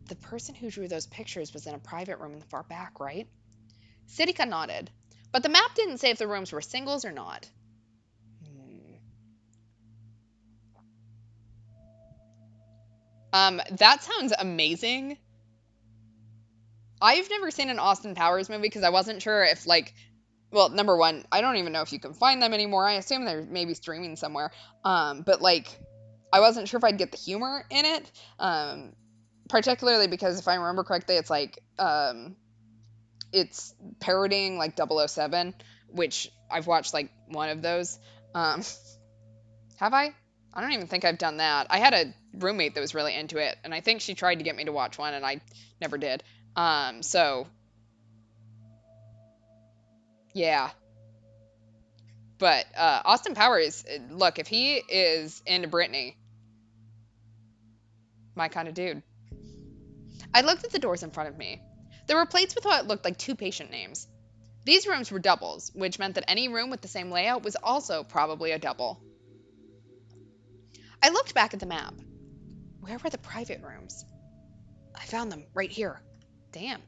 Speaker 1: The person who drew those pictures was in a private room in the far back, right? Sitika nodded, but the map didn't say if the rooms were singles or not. That sounds amazing. I've never seen an Austin Powers movie because I wasn't sure if, like, well, number one, I don't even know if you can find them anymore. I assume they're maybe streaming somewhere. But, like, I wasn't sure if I'd get the humor in it. Particularly because if I remember correctly, it's like, it's parodying, like, 007, which I've watched, like, one of those. Have I? I don't even think I've done that. I had a roommate that was really into it, and I think she tried to get me to watch one, and I never did. So, yeah. But Austin Powers, look, if he is into Britney, my kind of dude. I looked at the doors in front of me. There were plates with what looked like two patient names. These rooms were doubles, which meant that any room with the same layout was also probably a double. I looked back at the map. Where were the private rooms? I found them right here. Damn,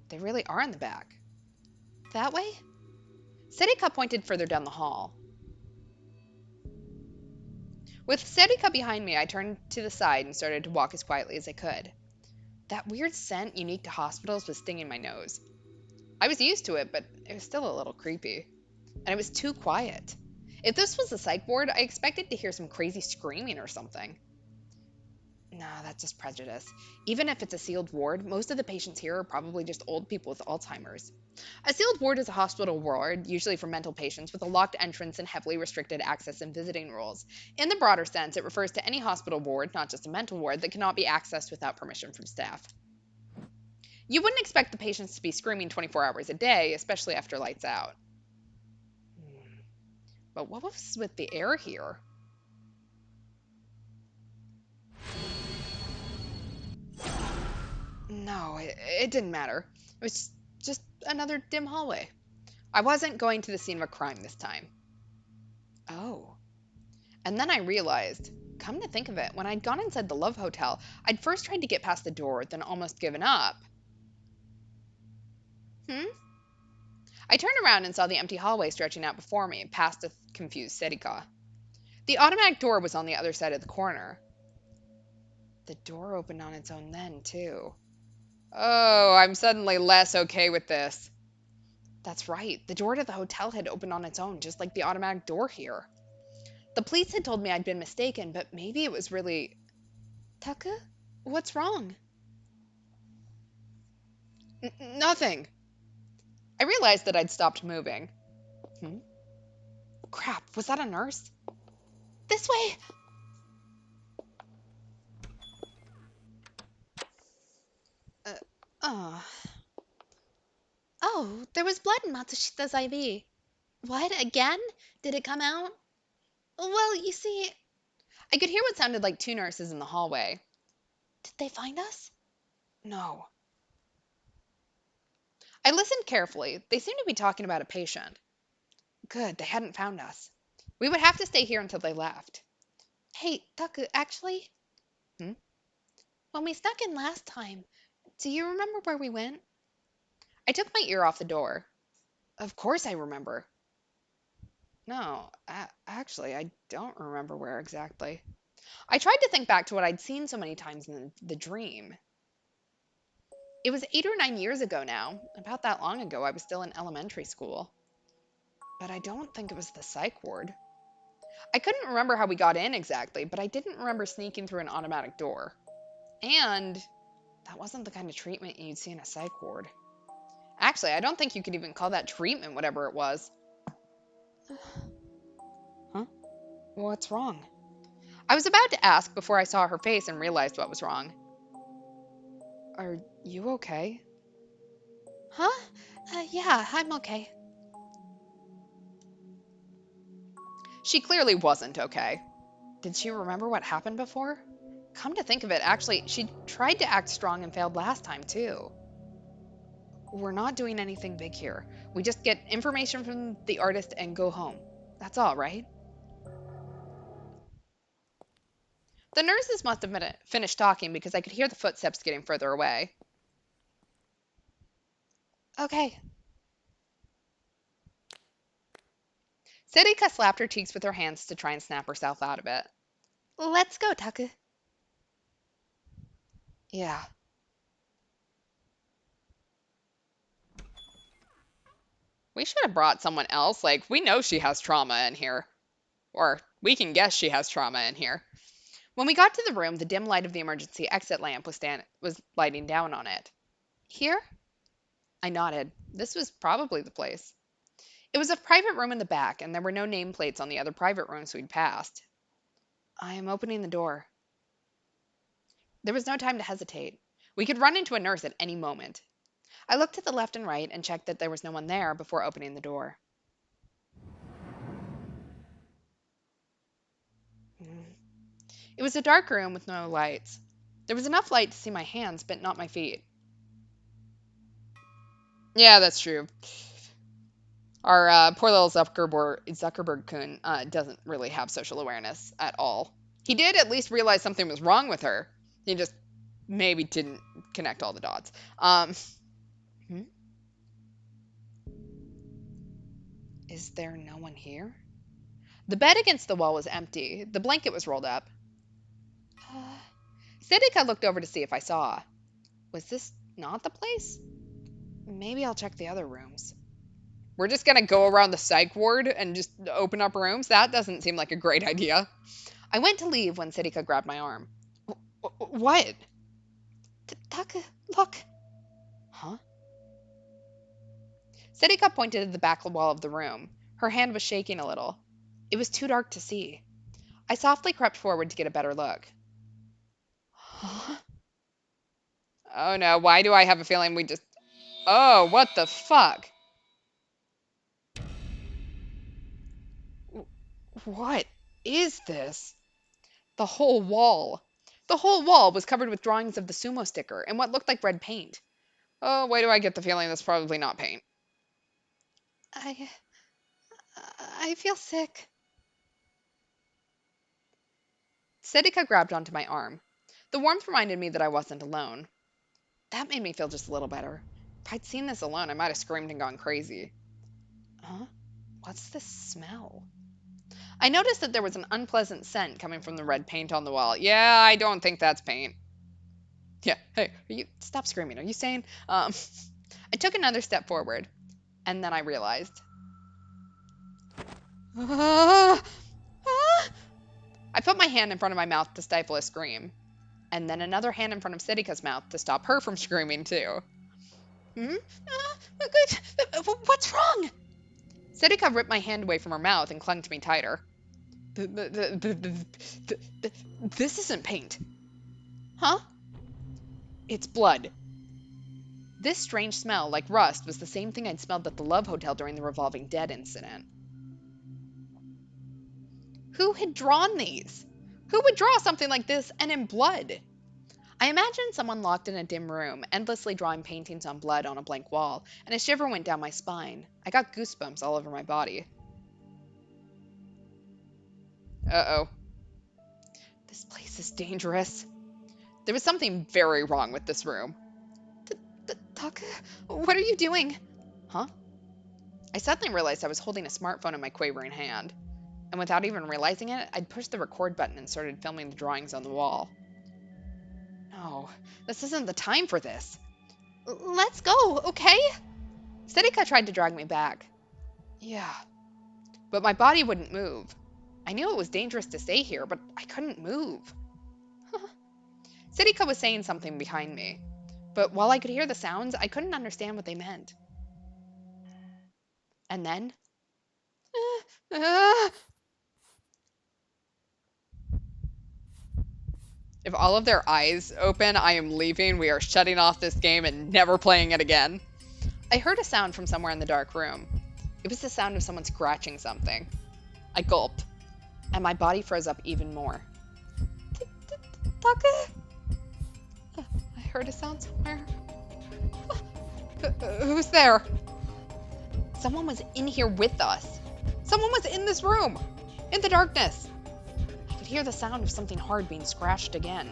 Speaker 1: they really are in the back.
Speaker 2: That way?
Speaker 1: Sitika pointed further down the hall. With Sitika behind me, I turned to the side and started to walk as quietly as I could. That weird scent unique to hospitals was stinging my nose. I was used to it, but it was still a little creepy. And it was too quiet. If this was a psych ward, I expected to hear some crazy screaming or something. Nah, that's just prejudice. Even if it's a sealed ward, most of the patients here are probably just old people with Alzheimer's. A sealed ward is a hospital ward, usually for mental patients, with a locked entrance and heavily restricted access and visiting rules. In the broader sense, it refers to any hospital ward, not just a mental ward, that cannot be accessed without permission from staff. You wouldn't expect the patients to be screaming 24 hours a day, especially after lights out. But what was with the air here? No, it didn't matter. It was just another dim hallway. I wasn't going to the scene of a crime this time. Oh. And then I realized, come to think of it, when I'd gone inside the Love Hotel, I'd first tried to get past the door, then almost given up. I turned around and saw the empty hallway stretching out before me, past a confused Sitika. The automatic door was on the other side of the corner. The door opened on its own then, too. Oh, I'm suddenly less okay with this. That's right. The door to the hotel had opened on its own, just like the automatic door here. The police had told me I'd been mistaken, but maybe it was really...
Speaker 2: Taku?
Speaker 1: What's wrong? Nothing. I realized that I'd stopped moving. Hmm? Crap, was that a nurse?
Speaker 2: This way!
Speaker 1: Uh, uh,
Speaker 2: Oh, there was blood in Matsushita's IV. What, again? Did it come out? Well, you see,
Speaker 1: I could hear what sounded like two nurses in the hallway.
Speaker 2: did they find us?
Speaker 1: No. I listened carefully. They seemed to be talking about a patient. Good, they hadn't found us. We would have to stay here until they left.
Speaker 2: Hey, Taku, actually,
Speaker 1: Hmm?
Speaker 2: when we snuck in last time, do you remember where we went?
Speaker 1: I took my ear off the door. Of course I remember. No, actually, I don't remember where exactly. I tried to think back to what I'd seen so many times in the dream. It was 8 or 9 years ago now. About that long ago, I was still in elementary school. But I don't think it was the psych ward. I couldn't remember how we got in exactly, but I didn't remember sneaking through an automatic door. And that wasn't the kind of treatment you'd see in a psych ward. Actually, I don't think you could even call that treatment, whatever it was. Huh? What's wrong? I was about to ask before I saw her face and realized what was wrong. Are you okay?
Speaker 2: Huh? Yeah, I'm okay.
Speaker 1: She clearly wasn't okay. Did she remember what happened before? Come to think of it, actually, she tried to act strong and failed last time, too. We're not doing anything big here. We just get information from the artist and go home. That's all, right? The nurses must have finished talking because I could hear the footsteps getting further away.
Speaker 2: Okay.
Speaker 1: Sedika slapped her cheeks with her hands to try and snap herself out of it.
Speaker 2: Let's go, Taku.
Speaker 1: Yeah. We should have brought someone else. Like, we know she has trauma in here. Or we can guess she has trauma in here. When we got to the room, the dim light of the emergency exit lamp was lighting down on it.
Speaker 2: Here?
Speaker 1: I nodded. This was probably the place. It was a private room in the back, and there were no nameplates on the other private rooms we'd passed. I am opening the door. There was no time to hesitate. We could run into a nurse at any moment. I looked to the left and right and checked that there was no one there before opening the door. It was a dark room with no lights. There was enough light to see my hands, but not my feet. Yeah, that's true. Our poor little Zuckerberg-kun doesn't really have social awareness at all. He did at least realize something was wrong with her. He just maybe didn't connect all the dots. Hmm? Is there no one here? The bed against the wall was empty. The blanket was rolled up.
Speaker 2: Uh,
Speaker 1: Sedika looked over to see if I saw. Was this not the place? Maybe I'll check the other rooms. We're just gonna go around the psych ward and just open up rooms? That doesn't seem like a great idea. I went to leave when Sedika grabbed my arm. What?
Speaker 2: Taku, look.
Speaker 1: Huh? Sedika pointed to the back wall of the room. Her hand was shaking a little. It was too dark to see. I softly crept forward to get a better look. Huh? Oh no, why do I have a feeling we just... Oh, what the fuck? What is this? The whole wall. The whole wall was covered with drawings of the sumo sticker and what looked like red paint. Oh, why do I get the feeling that's probably not paint?
Speaker 2: I I feel sick.
Speaker 1: Sedika grabbed onto my arm. The warmth reminded me that I wasn't alone. That made me feel just a little better. If I'd seen this alone, I might have screamed and gone crazy. Huh? What's this smell? I noticed that there was an unpleasant scent coming from the red paint on the wall. Yeah, I don't think that's paint. Yeah, hey, stop screaming. Are you sane? I took another step forward, and then I realized. Ah! Ah! I put my hand in front of my mouth to stifle a scream. and then another hand in front of Setika's mouth to stop her from screaming too.
Speaker 2: Hmm? What's wrong?
Speaker 1: Setika ripped my hand away from her mouth and clung to me tighter. This isn't paint.
Speaker 2: Huh?
Speaker 1: It's blood. This strange smell, like rust, was the same thing I'd smelled at the Love Hotel during the Revolving Dead incident. Who had drawn these? Who would draw something like this and in blood? I imagined someone locked in a dim room, endlessly drawing paintings on blood on a blank wall, and a shiver went down my spine. I got goosebumps all over my body. Uh-oh. This place is dangerous. There was something very wrong with this room.
Speaker 2: Taka, what are you doing?
Speaker 1: Huh? I suddenly realized I was holding a smartphone in my quavering hand, and without even realizing it, I'd pushed the record button and started filming the drawings on the wall. No, this isn't the time for this.
Speaker 2: Let's go, okay?
Speaker 1: Setika tried to drag me back. Yeah, but my body wouldn't move. I knew it was dangerous to stay here, but I couldn't move. Setika was saying something behind me, but while I could hear the sounds, I couldn't understand what they meant. And then... If all of their eyes open, I am leaving. We are shutting off this game and never playing it again. I heard a sound from somewhere in the dark room. It was the sound of someone scratching something. I gulped, and my body froze up even more.
Speaker 2: Taka?
Speaker 1: I heard a sound somewhere. Who's there? Someone was in here with us. Someone was in this room, in the darkness. I could hear the sound of something hard being scratched again.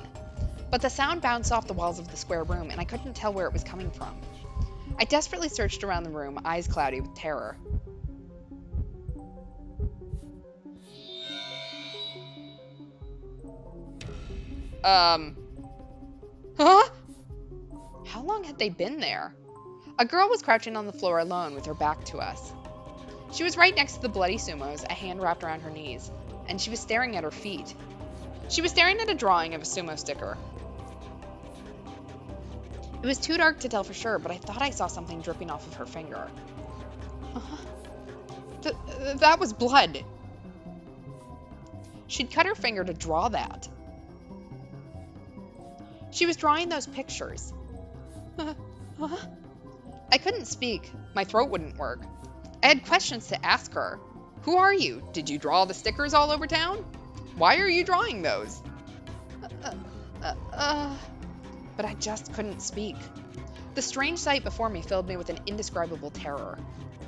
Speaker 1: But the sound bounced off the walls of the square room, and I couldn't tell where it was coming from. I desperately searched around the room, eyes cloudy with terror. Huh? How long had they been there? A girl was crouching on the floor alone with her back to us. She was right next to the bloody sumos, a hand wrapped around her knees, and she was staring at her feet. She was staring at a drawing of a sumo sticker. It was too dark to tell for sure, but I thought I saw something dripping off of her finger. That was blood. She'd cut her finger to draw that. She was drawing those pictures. I couldn't speak. My throat wouldn't work. I had questions to ask her. Who are you? Did you draw the stickers all over town? Why are you drawing those? But I just couldn't speak. The strange sight before me filled me with an indescribable terror.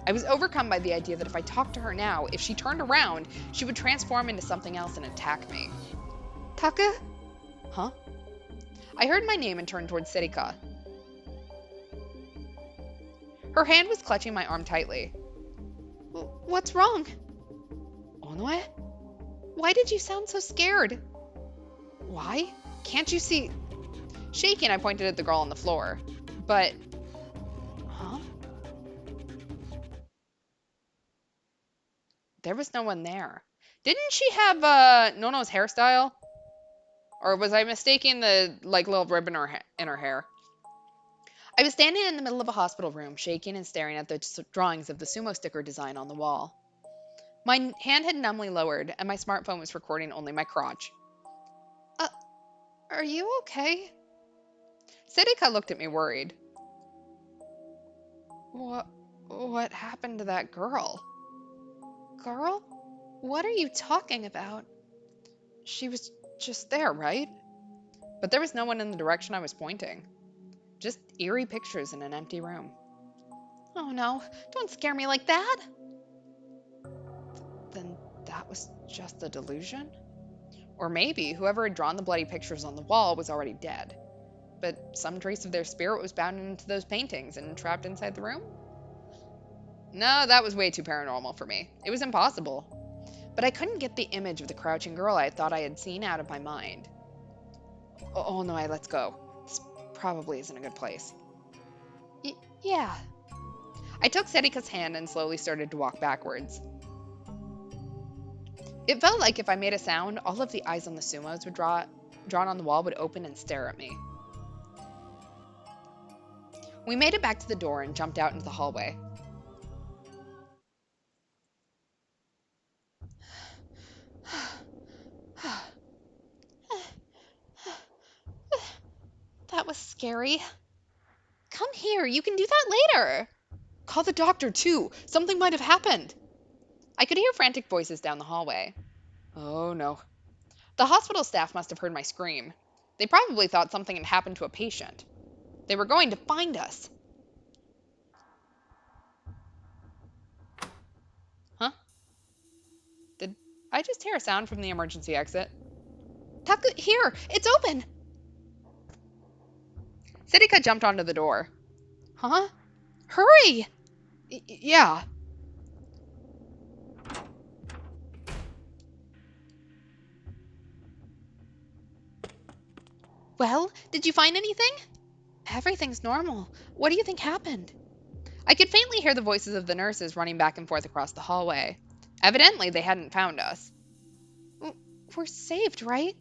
Speaker 1: I was overcome by the idea that if I talked to her now, if she turned around, she would transform into something else and attack me.
Speaker 2: Taka?
Speaker 1: Huh? I heard my name and turned towards Setika. Her hand was clutching my arm tightly.
Speaker 2: What's wrong?
Speaker 1: Onoe?
Speaker 2: Why did you sound so scared?
Speaker 1: Why? Can't you see? Shaking, I pointed at the girl on the floor. But... Huh? There was no one there. Didn't she have Nono's hairstyle? Or was I mistaking the little ribbon in her hair? I was standing in the middle of a hospital room, shaking and staring at the drawings of the sumo sticker design on the wall. My hand had numbly lowered, and my smartphone was recording only my crotch.
Speaker 2: Are you okay?
Speaker 1: Setika looked at me worried. What happened to that girl?
Speaker 2: Girl? What are you talking about?
Speaker 1: She was just there, right? But there was no one in the direction I was pointing. Just eerie pictures in an empty room.
Speaker 2: Oh no, don't scare me like that.
Speaker 1: Then that was just a delusion? Or maybe whoever had drawn the bloody pictures on the wall was already dead. But some trace of their spirit was bound into those paintings and trapped inside the room? No, that was way too paranormal for me. It was impossible. But I couldn't get the image of the crouching girl I thought I had seen out of my mind. Oh no, let's go. This probably isn't a good place.
Speaker 2: Yeah.
Speaker 1: I took Setika's hand and slowly started to walk backwards. It felt like if I made a sound, all of the eyes on the sumos would draw drawn on the wall would open and stare at me. We made it back to the door and jumped out into the hallway.
Speaker 2: That was scary. Come here, you can do that later.
Speaker 1: Call the doctor, too. Something might have happened. I could hear frantic voices down the hallway. Oh, no. The hospital staff must have heard my scream. They probably thought something had happened to a patient. They were going to find us. Huh? Did I just hear a sound from the emergency exit?
Speaker 2: Taku, here, it's open.
Speaker 1: Setika jumped onto the door.
Speaker 2: Huh? Hurry!
Speaker 1: Yeah.
Speaker 2: Well, did you find anything? Everything's normal. What do you think happened?
Speaker 1: I could faintly hear the voices of the nurses running back and forth across the hallway. Evidently, they hadn't found us.
Speaker 2: We're saved, right?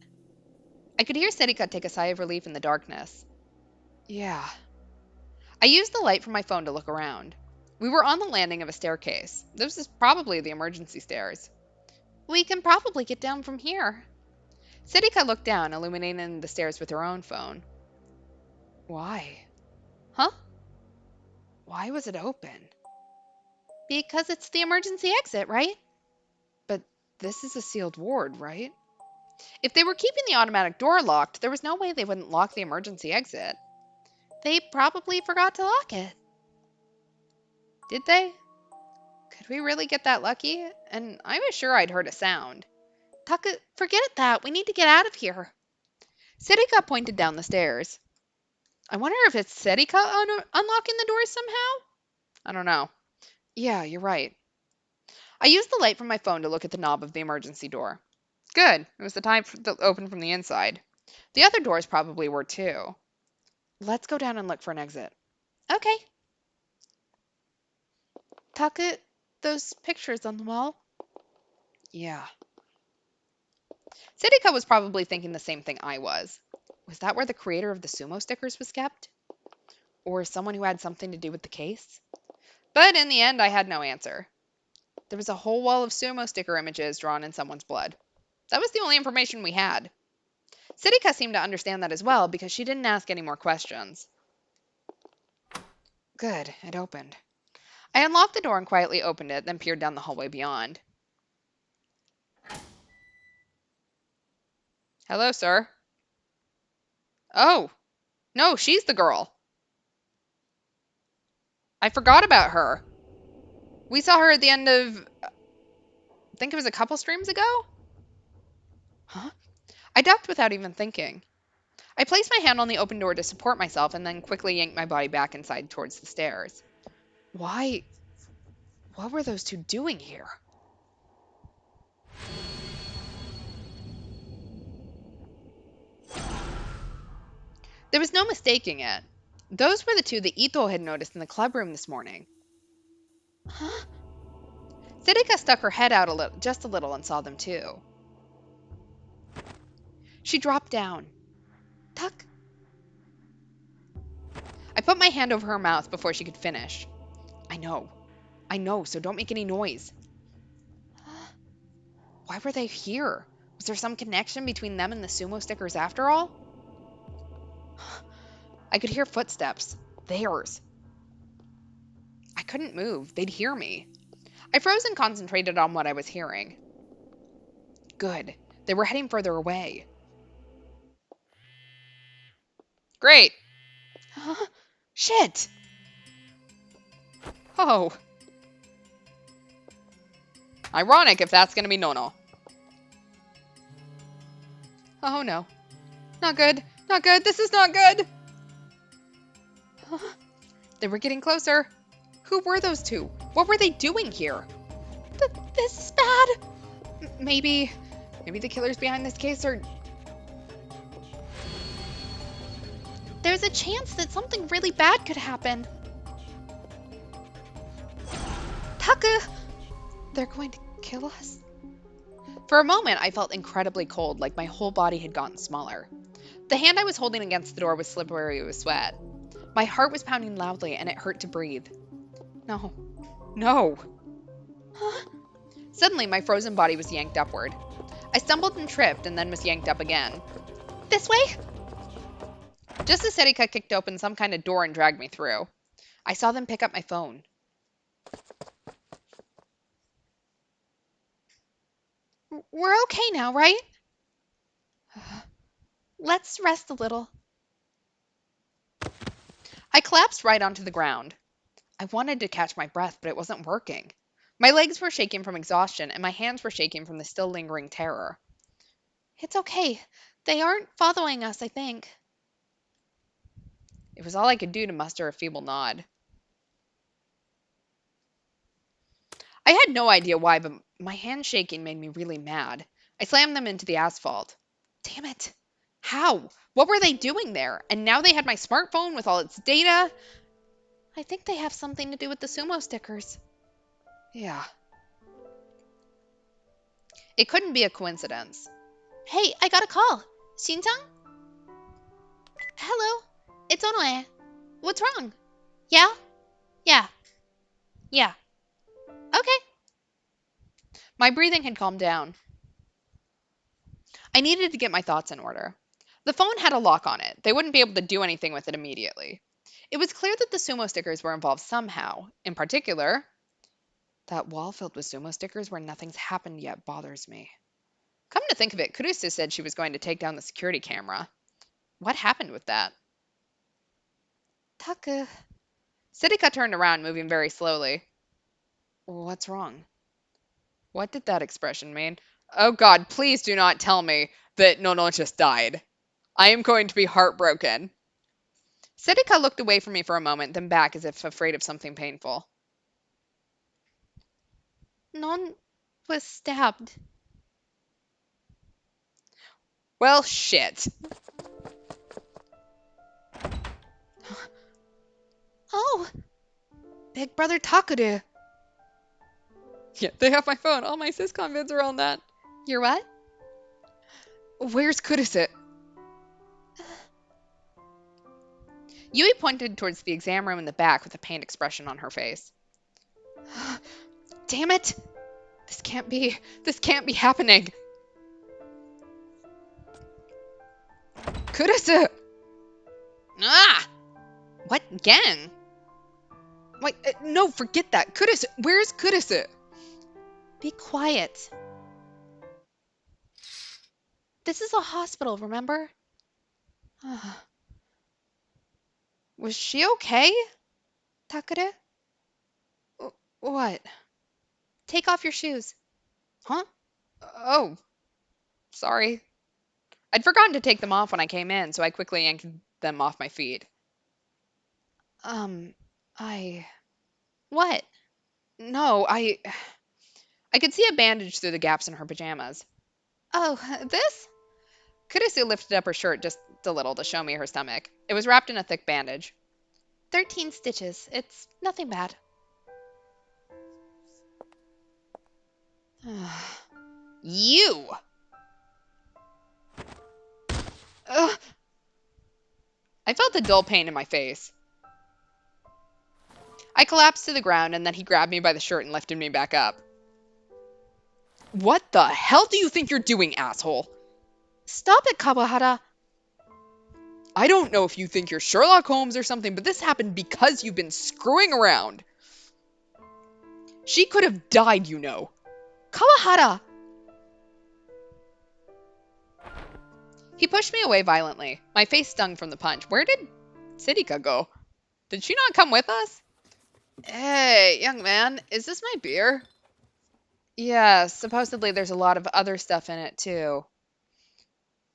Speaker 1: I could hear Setika take a sigh of relief in the darkness. Yeah. I used the light from my phone to look around. We were on the landing of a staircase. This is probably the emergency stairs.
Speaker 2: We can probably get down from here.
Speaker 1: Setika looked down, illuminating the stairs with her own phone. Why?
Speaker 2: Huh?
Speaker 1: Why was it open?
Speaker 2: Because it's the emergency exit, right?
Speaker 1: But this is a sealed ward, right? If they were keeping the automatic door locked, there was no way they wouldn't lock the emergency exit.
Speaker 2: They probably forgot to lock it.
Speaker 1: Did they? Could we really get that lucky? And I was sure I'd heard a sound.
Speaker 2: Taku, forget that. We need to get out of here.
Speaker 1: Setika pointed down the stairs. I wonder if it's Setika unlocking the doors somehow? I don't know. Yeah, you're right. I used the light from my phone to look at the knob of the emergency door. Good. It was the time to open from the inside. The other doors probably were too. Let's go down and look for an exit.
Speaker 2: Okay. Taku, those pictures on the wall.
Speaker 1: Yeah. Setika was probably thinking the same thing I was. Was that where the creator of the sumo stickers was kept? Or someone who had something to do with the case? But in the end, I had no answer. There was a whole wall of sumo sticker images drawn in someone's blood. That was the only information we had. Setika seemed to understand that as well because she didn't ask any more questions. Good, it opened. I unlocked the door and quietly opened it, then peered down the hallway beyond. Hello, sir. Oh, no, she's the girl. I forgot about her. We saw her at the end of, I think it was a couple streams ago? Huh? I ducked without even thinking. I placed my hand on the open door to support myself and then quickly yanked my body back inside towards the stairs. Why? What were those two doing here? There was no mistaking it. Those were the two that Ito had noticed in the club room this morning.
Speaker 2: Huh?
Speaker 1: Setika stuck her head out just a little and saw them too. She dropped down.
Speaker 2: Tuck.
Speaker 1: I put my hand over her mouth before she could finish. I know, so don't make any noise. Why were they here? Was there some connection between them and the sumo stickers after all? I could hear footsteps. Theirs. I couldn't move. They'd hear me. I froze and concentrated on what I was hearing. Good. They were heading further away. Great. Shit. Oh. Ironic if that's going to be Nono. Oh no. Not good. Not good. This is not good. They were getting closer. Who were those two? What were they doing here?
Speaker 2: This is bad.
Speaker 1: Maybe the killers behind this case are...
Speaker 2: There's a chance that something really bad could happen. Taku!
Speaker 1: They're going to kill us? For a moment, I felt incredibly cold, like my whole body had gotten smaller. The hand I was holding against the door was slippery with sweat. My heart was pounding loudly, and it hurt to breathe. No. No. Suddenly, my frozen body was yanked upward. I stumbled and tripped, and then was yanked up again.
Speaker 2: This way?
Speaker 1: Just as Serika kicked open some kind of door and dragged me through, I saw them pick up my phone.
Speaker 2: We're okay now, right? Let's rest a little.
Speaker 1: I collapsed right onto the ground. I wanted to catch my breath, but it wasn't working. My legs were shaking from exhaustion, and my hands were shaking from the still lingering terror.
Speaker 2: It's okay. They aren't following us, I think.
Speaker 1: It was all I could do to muster a feeble nod. I had no idea why, but my hands shaking made me really mad. I slammed them into the asphalt. Damn it. How? What were they doing there? And now they had my smartphone with all its data?
Speaker 2: I think they have something to do with the sumo stickers.
Speaker 1: Yeah. It couldn't be a coincidence.
Speaker 2: Hey, I got a call. Shin-chan? Hello? It's Onoe. What's wrong? Yeah? Yeah. Yeah. Okay.
Speaker 1: My breathing had calmed down. I needed to get my thoughts in order. The phone had a lock on it. They wouldn't be able to do anything with it immediately. It was clear that the sumo stickers were involved somehow. In particular, that wall filled with sumo stickers where nothing's happened yet bothers me. Come to think of it, Kurusu said she was going to take down the security camera. What happened with that?
Speaker 2: Taku.
Speaker 1: Siddika turned around, moving very slowly. What's wrong? What did that expression mean? Oh God, please do not tell me that Nono just died. I am going to be heartbroken. Siddika looked away from me for a moment, then back as if afraid of something painful.
Speaker 2: Non was stabbed.
Speaker 1: Well, shit.
Speaker 2: Oh,
Speaker 1: Big Brother Takuru. Yeah, they have my phone. All my Syscon vids are on that.
Speaker 2: you're what?
Speaker 1: Where's Kurusu? Yui pointed towards the exam room in the back with a pained expression on her face. Damn it! This can't be happening. Kurusu! Ah! What again? Wait, no, forget that. Kurusu, where's Kurusu?
Speaker 2: Be quiet. This is a hospital, remember?
Speaker 1: Was she okay? Takuru? What?
Speaker 2: Take off your shoes.
Speaker 1: Huh? Oh, sorry. I'd forgotten to take them off when I came in, so I quickly yanked them off my feet. I...
Speaker 2: What?
Speaker 1: No, I could see a bandage through the gaps in her pajamas.
Speaker 2: Oh, this?
Speaker 1: Kurusu lifted up her shirt just a little to show me her stomach. It was wrapped in a thick bandage.
Speaker 2: 13 stitches. It's nothing bad.
Speaker 1: You! Ugh. I felt a dull pain in my face. I collapsed to the ground, and then he grabbed me by the shirt and lifted me back up. What the hell do you think you're doing, asshole?
Speaker 2: Stop it, Kawahara.
Speaker 1: I don't know if you think you're Sherlock Holmes or something, but this happened because you've been screwing around. She could have died, you know.
Speaker 2: Kawahara!
Speaker 1: He pushed me away violently. My face stung from the punch. Where did Siddika go? Did she not come with us? Hey, young man, is this my beer? Yeah, supposedly there's a lot of other stuff in it, too.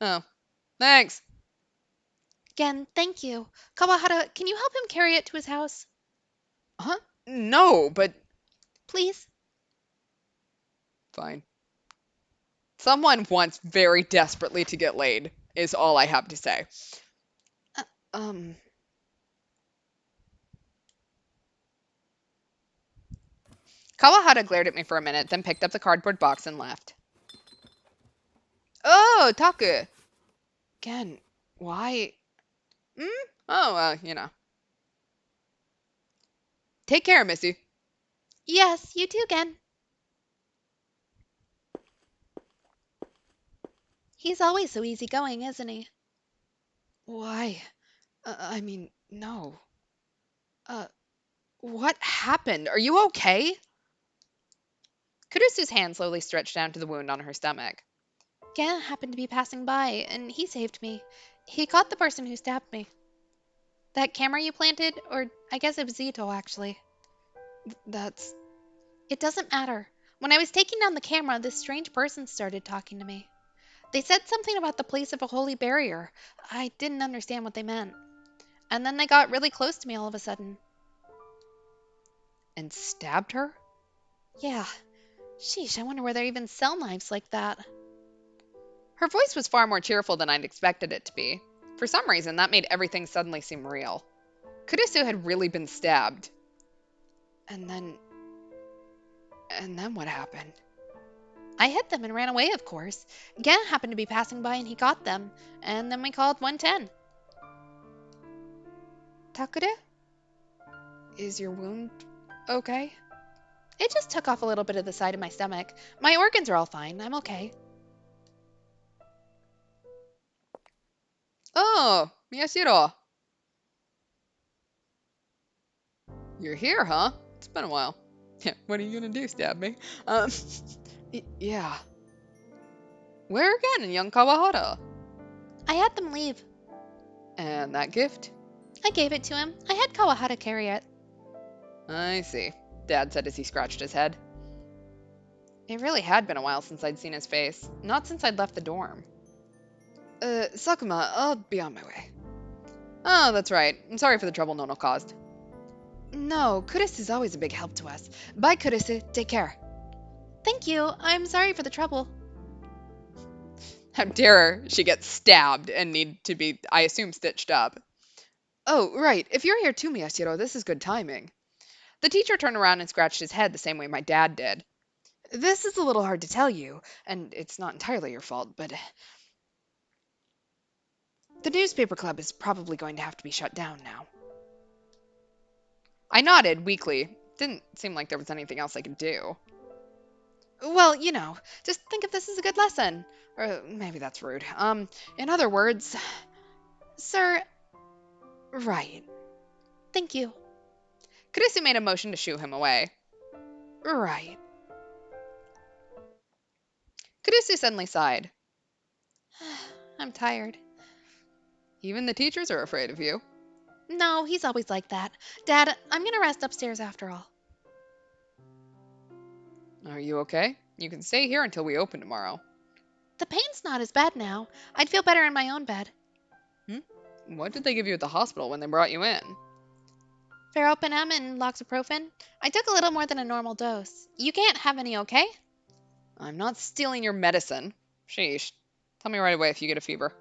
Speaker 1: Oh, thanks.
Speaker 2: Again, thank you. Kawahara, can you help him carry it to his house?
Speaker 1: Huh? No, but...
Speaker 2: Please?
Speaker 1: Fine. Someone wants very desperately to get laid, is all I have to say. Kawahara glared at me for a minute, then picked up the cardboard box and left. Oh, Taku! Again, why? Hmm? Oh, Take care, Missy.
Speaker 2: Yes, you too, Gen. He's always so easygoing, isn't he?
Speaker 1: Why? I mean, no. Uh, what happened? Are you okay? Kurusu's hand slowly stretched down to the wound on her stomach.
Speaker 2: Gen happened to be passing by, and he saved me. He caught the person who stabbed me. That camera you planted, or I guess it was Zito, actually.
Speaker 1: That's.
Speaker 2: It doesn't matter. When I was taking down the camera, this strange person started talking to me. They said something about the place of a holy barrier. I didn't understand what they meant. And then they got really close to me all of a sudden.
Speaker 1: And stabbed her?
Speaker 2: Yeah. Sheesh, I wonder where they even sell knives like that.
Speaker 1: Her voice was far more cheerful than I'd expected it to be. For some reason, that made everything suddenly seem real. Kurusu had really been stabbed. And then. And then what happened?
Speaker 2: I hit them and ran away, of course. Gen happened to be passing by and he got them. And then we called 110.
Speaker 1: Takure? Is your wound okay?
Speaker 2: It just took off a little bit of the side of my stomach. My organs are all fine. I'm okay.
Speaker 1: Oh, Miyashiro. You're here, huh? It's been a while. Yeah, what are you gonna do, stab me? Um, yeah. Where again in young Kawahara?
Speaker 2: I had them leave.
Speaker 1: And that gift?
Speaker 2: I gave it to him. I had Kawahara carry it.
Speaker 1: I see, Dad said as he scratched his head. It really had been a while since I'd seen his face. Not since I'd left the dorm. Sakuma, I'll be on my way. Oh, that's right. I'm sorry for the trouble Nono caused. No, Kurisu is always a big help to us. Bye, Kurisu. Take care.
Speaker 2: Thank you. I'm sorry for the trouble.
Speaker 1: How dare she get stabbed and need to be, I assume, stitched up. Oh, right. If you're here too, Miyashiro, this is good timing. The teacher turned around and scratched his head the same way my dad did. This is a little hard to tell you, and it's not entirely your fault, but the newspaper club is probably going to have to be shut down now. I nodded weakly. Didn't seem like there was anything else I could do. Well, just think of this as a good lesson. Or maybe that's rude. In other words, sir, right.
Speaker 2: Thank you.
Speaker 1: Kurisu made a motion to shoo him away. Right. Kurisu suddenly sighed.
Speaker 2: I'm tired.
Speaker 1: Even the teachers are afraid of you.
Speaker 2: No, he's always like that. Dad, I'm gonna rest upstairs after all.
Speaker 1: Are you okay? You can stay here until we open tomorrow.
Speaker 2: The pain's not as bad now. I'd feel better in my own bed.
Speaker 1: What did they give you at the hospital when they brought you in?
Speaker 2: Ferropenem and loxaprofen. I took a little more than a normal dose. You can't have any, okay?
Speaker 1: I'm not stealing your medicine. Sheesh. Tell me right away if you get a fever.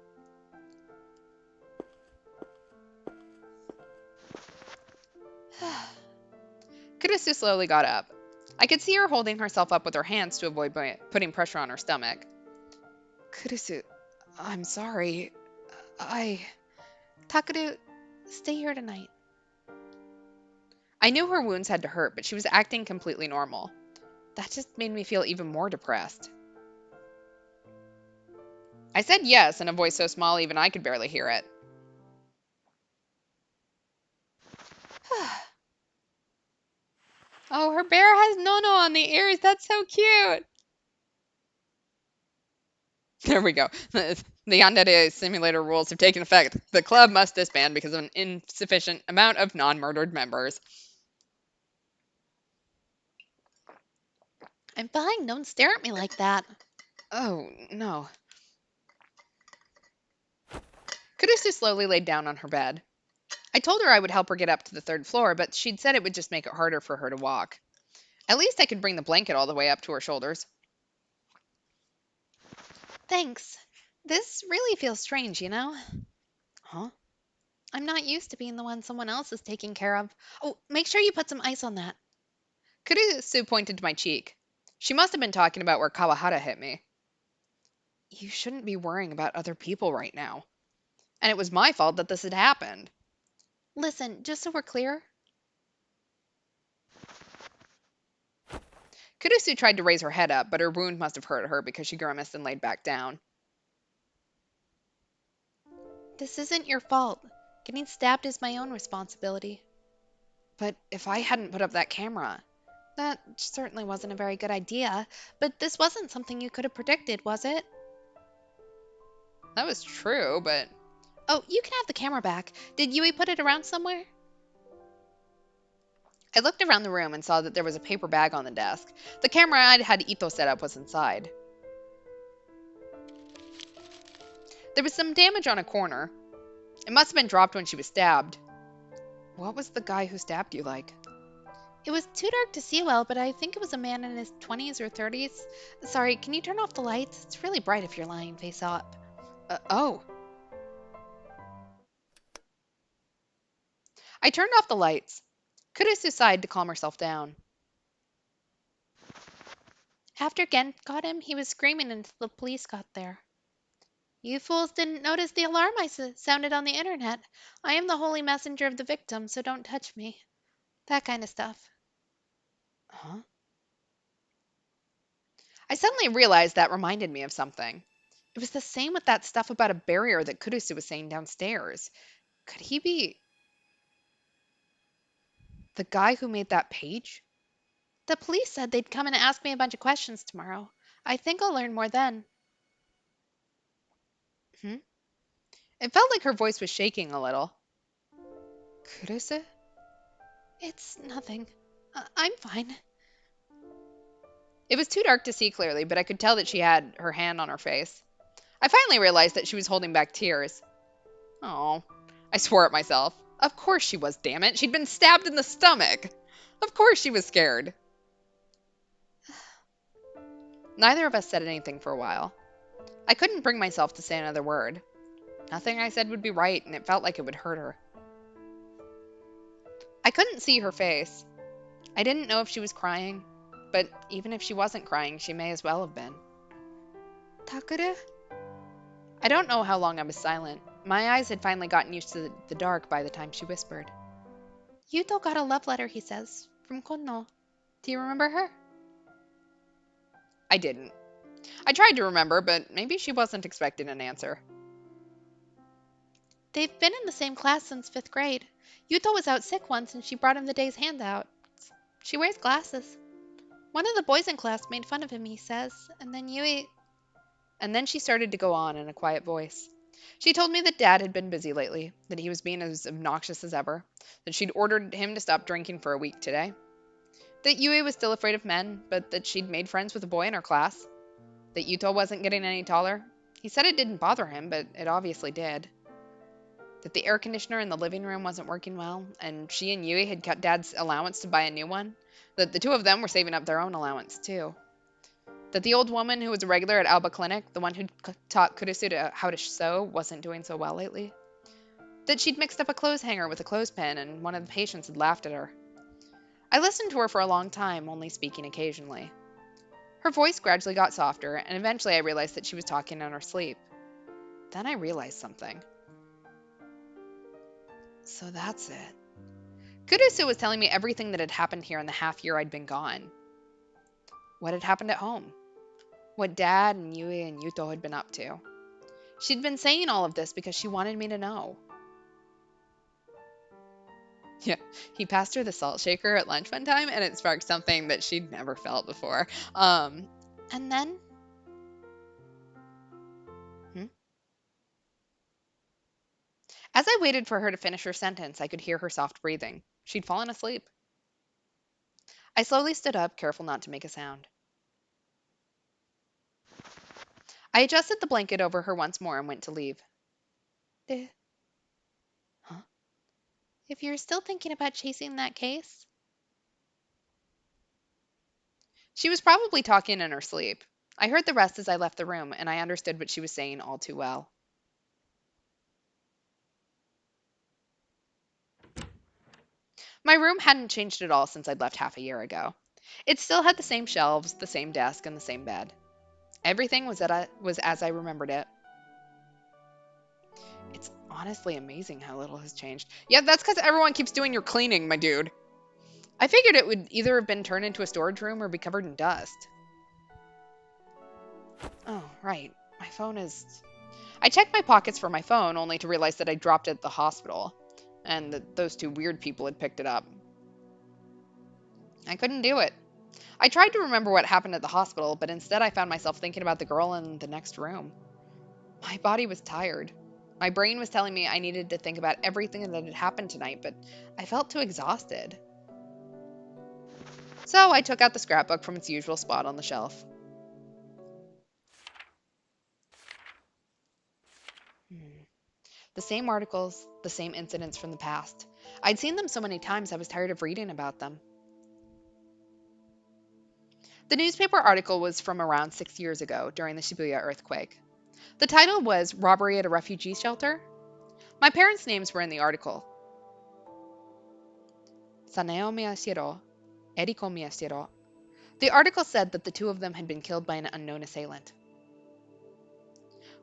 Speaker 1: Kurisu slowly got up. I could see her holding herself up with her hands to avoid putting pressure on her stomach. Kurisu, I'm sorry.
Speaker 2: Takuru, stay here tonight.
Speaker 1: I knew her wounds had to hurt, but she was acting completely normal. That just made me feel even more depressed. I said yes in a voice so small even I could barely hear it. Oh, her bear has Nono on the ears. That's so cute. There we go. The Yandere simulator rules have taken effect. The club must disband because of an insufficient amount of non-murdered members.
Speaker 2: I'm fine. Don't stare at me like that.
Speaker 1: Oh, no. Kurusu slowly laid down on her bed. I told her I would help her get up to the third floor, but she'd said it would just make it harder for her to walk. At least I could bring the blanket all the way up to her shoulders.
Speaker 2: Thanks. This really feels strange, you know?
Speaker 1: Huh?
Speaker 2: I'm not used to being the one someone else is taking care of. Oh, make sure you put some ice on that.
Speaker 1: Kurusu pointed to my cheek. She must have been talking about where Kawahara hit me. You shouldn't be worrying about other people right now. And it was my fault that this had happened.
Speaker 2: Listen, just so we're clear,
Speaker 1: Kurusu tried to raise her head up, but her wound must have hurt her because she grimaced and laid back down.
Speaker 2: this isn't your fault. Getting stabbed is my own responsibility.
Speaker 1: But if I hadn't put up that camera,
Speaker 2: That certainly wasn't a very good idea, but this wasn't something you could have predicted, was it?
Speaker 1: that was true, but
Speaker 2: Oh, you can have the camera back. Did Yui put it around somewhere?
Speaker 1: I looked around the room and saw that there was a paper bag on the desk. The camera I'd had Ito set up was inside. There was some damage on a corner. It must have been dropped when she was stabbed. What was the guy who stabbed you like?
Speaker 2: It was too dark to see well, but I think it was a man in his 20s or 30s. Sorry, can you turn off the lights? It's really bright if you're lying face up.
Speaker 1: Oh. I turned off the lights. Kurusu sighed to calm herself down.
Speaker 2: After Gen got him, he was screaming until the police got there. You fools didn't notice the alarm I sounded on the internet. I am the holy messenger of the victim, so don't touch me. That kind of stuff.
Speaker 1: Huh? I suddenly realized that reminded me of something. It was the same with that stuff about a barrier that Kurusu was saying downstairs. Could he be the guy who made that page?
Speaker 2: The police said they'd come and ask me a bunch of questions tomorrow. I think I'll learn more then.
Speaker 1: Hmm? It felt like her voice was shaking a little. Kurusu?
Speaker 2: It's nothing. I'm fine.
Speaker 1: It was too dark to see clearly, but I could tell that she had her hand on her face. I finally realized that she was holding back tears. Oh, I swore at myself. Of course she was, damn it. She'd been stabbed in the stomach. Of course she was scared. Neither of us said anything for a while. I couldn't bring myself to say another word. Nothing I said would be right, and it felt like it would hurt her. I couldn't see her face. I didn't know if she was crying, but even if she wasn't crying, she may as well have been.
Speaker 2: Takuru?
Speaker 1: I don't know how long I was silent. My eyes had finally gotten used to the dark by the time she whispered.
Speaker 2: Yuto got a love letter, he says, from Konno. Do you remember her?
Speaker 1: I didn't. I tried to remember, but maybe she wasn't expecting an answer.
Speaker 2: They've been in the same class since 5th grade. Yuto was out sick once and she brought him the day's handout. She wears glasses. One of the boys in class made fun of him, he says, and then Yui.
Speaker 1: And then she started to go on in a quiet voice. She told me that Dad had been busy lately, that he was being as obnoxious as ever, that she'd ordered him to stop drinking for a week today, that Yui was still afraid of men, but that she'd made friends with a boy in her class, that Yuto wasn't getting any taller. He said it didn't bother him, but it obviously did. That the air conditioner in the living room wasn't working well, and she and Yui had cut Dad's allowance to buy a new one, that the two of them were saving up their own allowance, too. That the old woman who was a regular at Alba Clinic, the one who taught Kurusu how to sew, wasn't doing so well lately. That she'd mixed up a clothes hanger with a clothespin, and one of the patients had laughed at her. I listened to her for a long time, only speaking occasionally. Her voice gradually got softer, and eventually I realized that she was talking in her sleep. Then I realized something. So that's it. Kurusu was telling me everything that had happened here in the half year I'd been gone. What had happened at home? What Dad and Yui and Yuto had been up to. She'd been saying all of this because she wanted me to know. Yeah, he passed her the salt shaker at lunch one time, and it sparked something that she'd never felt before.
Speaker 2: And then?
Speaker 1: Hmm? As I waited for her to finish her sentence, I could hear her soft breathing. She'd fallen asleep. I slowly stood up, careful not to make a sound. I adjusted the blanket over her once more and went to leave.
Speaker 2: Eh,
Speaker 1: Huh?
Speaker 2: If you're still thinking about chasing that case,
Speaker 1: She was probably talking in her sleep. I heard the rest as I left the room, and I understood what she was saying all too well. My room hadn't changed at all since I'd left half a year ago. It still had the same shelves, the same desk, and the same bed. Everything was as I remembered it. It's honestly amazing how little has changed. Yeah, that's because everyone keeps doing your cleaning, my dude. I figured it would either have been turned into a storage room or be covered in dust. Oh, right. My phone is... I checked my pockets for my phone, only to realize that I dropped it at the hospital, and that those two weird people had picked it up. I couldn't do it. I tried to remember what happened at the hospital, but instead I found myself thinking about the girl in the next room. My body was tired. My brain was telling me I needed to think about everything that had happened tonight, but I felt too exhausted. So I took out the scrapbook from its usual spot on the shelf. The same articles, the same incidents from the past. I'd seen them so many times I was tired of reading about them. The newspaper article was from around 6 years ago, during the Shibuya earthquake. The title was Robbery at a Refugee Shelter. My parents' names were in the article. Saneo Miyashiro, Eriko Miyashiro. The article said that the two of them had been killed by an unknown assailant.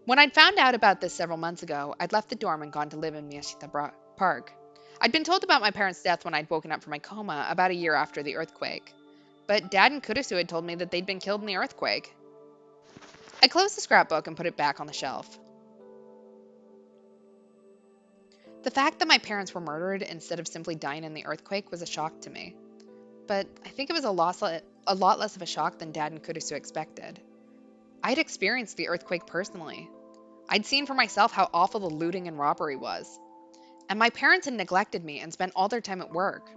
Speaker 1: When I'd found out about this several months ago, I'd left the dorm and gone to live in Miyashita Park. I'd been told about my parents' death when I'd woken up from my coma about a year after the earthquake. But Dad and Kurisu had told me that they'd been killed in the earthquake. I closed the scrapbook and put it back on the shelf. The fact that my parents were murdered instead of simply dying in the earthquake was a shock to me. But I think it was a lot less of a shock than Dad and Kurisu expected. I'd experienced the earthquake personally. I'd seen for myself how awful the looting and robbery was. And my parents had neglected me and spent all their time at work.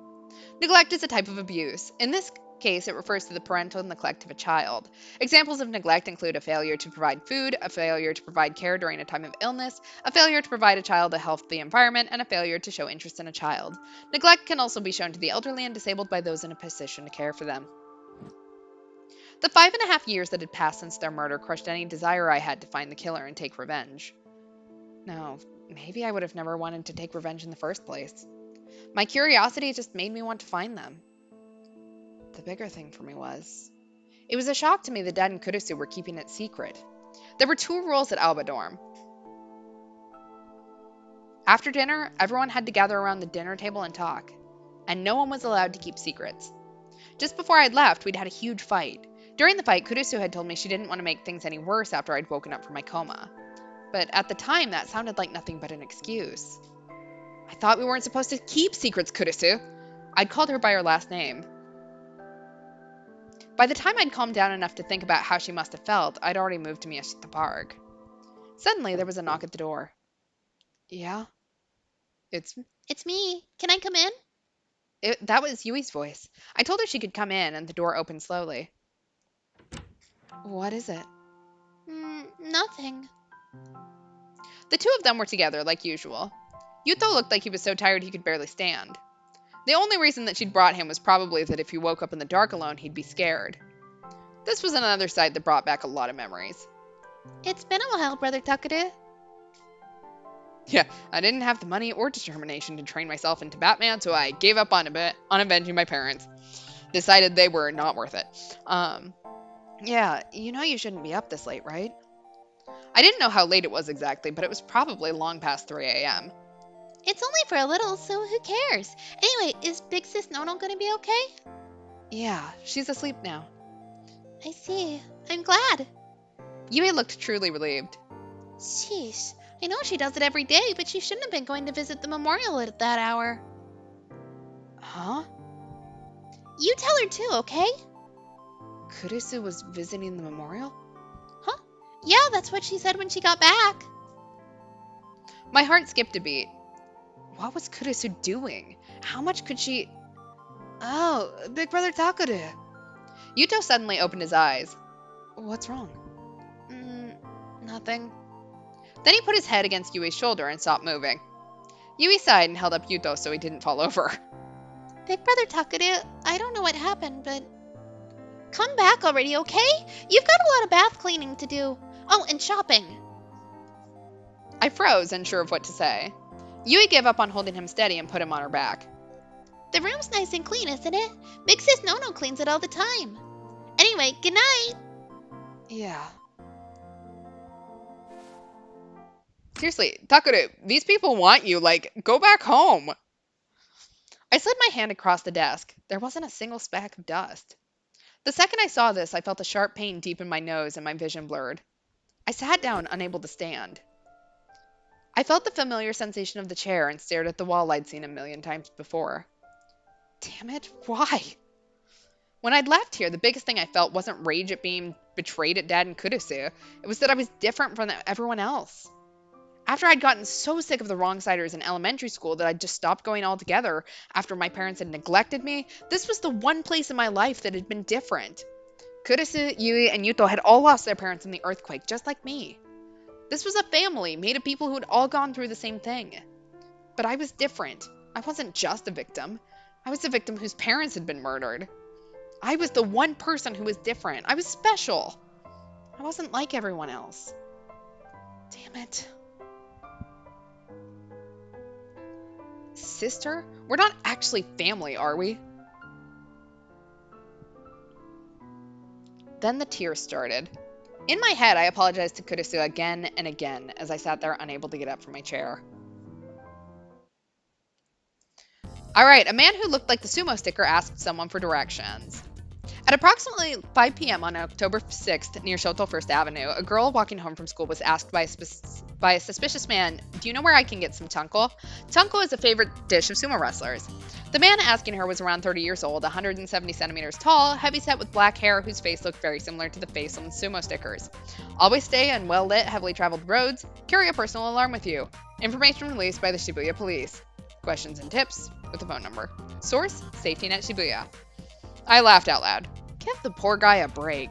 Speaker 1: Neglect is a type of abuse. In this case, it refers to the parental neglect of a child. Examples of neglect include a failure to provide food, a failure to provide care during a time of illness, a failure to provide a child a healthy environment, and a failure to show interest in a child. Neglect can also be shown to the elderly and disabled by those in a position to care for them. The 5.5 years that had passed since their murder crushed any desire I had to find the killer and take revenge. No, maybe I would have never wanted to take revenge in the first place. My curiosity just made me want to find them. The bigger thing for me was... It was a shock to me that Dad and Kurisu were keeping it secret. There were 2 rules at Alba Dorm. After dinner, everyone had to gather around the dinner table and talk, and no one was allowed to keep secrets. Just before I'd left, we'd had a huge fight. During the fight, Kurisu had told me she didn't want to make things any worse after I'd woken up from my coma. But at the time, that sounded like nothing but an excuse. I thought we weren't supposed to keep secrets, Kurisu. I'd called her by her last name. By the time I'd calmed down enough to think about how she must have felt, I'd already moved to Miyashita Park. Suddenly, there was a knock at the door. Yeah? It's
Speaker 2: me. Can I come in?
Speaker 1: That was Yui's voice. I told her she could come in, and the door opened slowly. What is it?
Speaker 2: Nothing.
Speaker 1: The two of them were together, like usual. Yuto looked like he was so tired he could barely stand. The only reason that she'd brought him was probably that if he woke up in the dark alone, he'd be scared. This was another sight that brought back a lot of memories.
Speaker 2: It's been a while, Brother Takuru.
Speaker 1: Yeah, I didn't have the money or determination to train myself into Batman, so I gave up on avenging my parents. Decided they were not worth it. Yeah, you know you shouldn't be up this late, right? I didn't know how late it was exactly, but it was probably long past 3 a.m.
Speaker 2: It's only for a little, so who cares? Anyway, is Big Sis Nono gonna be okay?
Speaker 1: Yeah, she's asleep now.
Speaker 2: I see. I'm glad.
Speaker 1: Yui looked truly relieved.
Speaker 2: Sheesh. I know she does it every day, but she shouldn't have been going to visit the memorial at that hour.
Speaker 1: Huh?
Speaker 2: You tell her too, okay?
Speaker 1: Kurisu was visiting the memorial?
Speaker 2: Huh? Yeah, that's what she said when she got back.
Speaker 1: My heart skipped a beat. What was Kurisu doing? How much could she... Oh, Big Brother Takuru. Yuto suddenly opened his eyes. What's wrong?
Speaker 2: Nothing.
Speaker 1: Then he put his head against Yui's shoulder and stopped moving. Yui sighed and held up Yuto so he didn't fall over.
Speaker 2: Big Brother Takuru, I don't know what happened, but... Come back already, okay? You've got a lot of bath cleaning to do. Oh, and shopping.
Speaker 1: I froze, unsure of what to say. Yui gave up on holding him steady and put him on her back.
Speaker 2: The room's nice and clean, isn't it? Big Sis Nono cleans it all the time. Anyway, good night.
Speaker 1: Yeah, Seriously, Takuru, these people want you. Like, go back home. I slid my hand across the desk. There wasn't a single speck of dust. The second I saw this, I felt a sharp pain deep in my nose and my vision blurred. I sat down, unable to stand. I felt the familiar sensation of the chair and stared at the wall I'd seen a million times before. Damn it, why? When I'd left here, the biggest thing I felt wasn't rage at being betrayed at Dad and Kurusu. It was that I was different from everyone else. After I'd gotten so sick of the wrong-siders in elementary school that I'd just stopped going altogether after my parents had neglected me, this was the one place in my life that had been different. Kurusu, Yui, and Yuto had all lost their parents in the earthquake, just like me. This was a family made of people who had all gone through the same thing. But I was different. I wasn't just a victim. I was a victim whose parents had been murdered. I was the one person who was different. I was special. I wasn't like everyone else. Damn it. Sister? We're not actually family, are we? Then the tears started. In my head, I apologized to Kurusu again and again as I sat there unable to get up from my chair. All right, a man who looked like the sumo sticker asked someone for directions. At approximately 5 p.m. on October 6th near Shoto First Avenue, a girl walking home from school was asked by a suspicious man, "Do you know where I can get some tanko?" Tanko is a favorite dish of sumo wrestlers. The man asking her was around 30 years old, 170 centimeters tall, heavyset with black hair, whose face looked very similar to the face on the sumo stickers. Always stay on well-lit, heavily traveled roads. Carry a personal alarm with you. Information released by the Shibuya Police. Questions and tips with a phone number. Source, Safety Net Shibuya. I laughed out loud. Give the poor guy a break.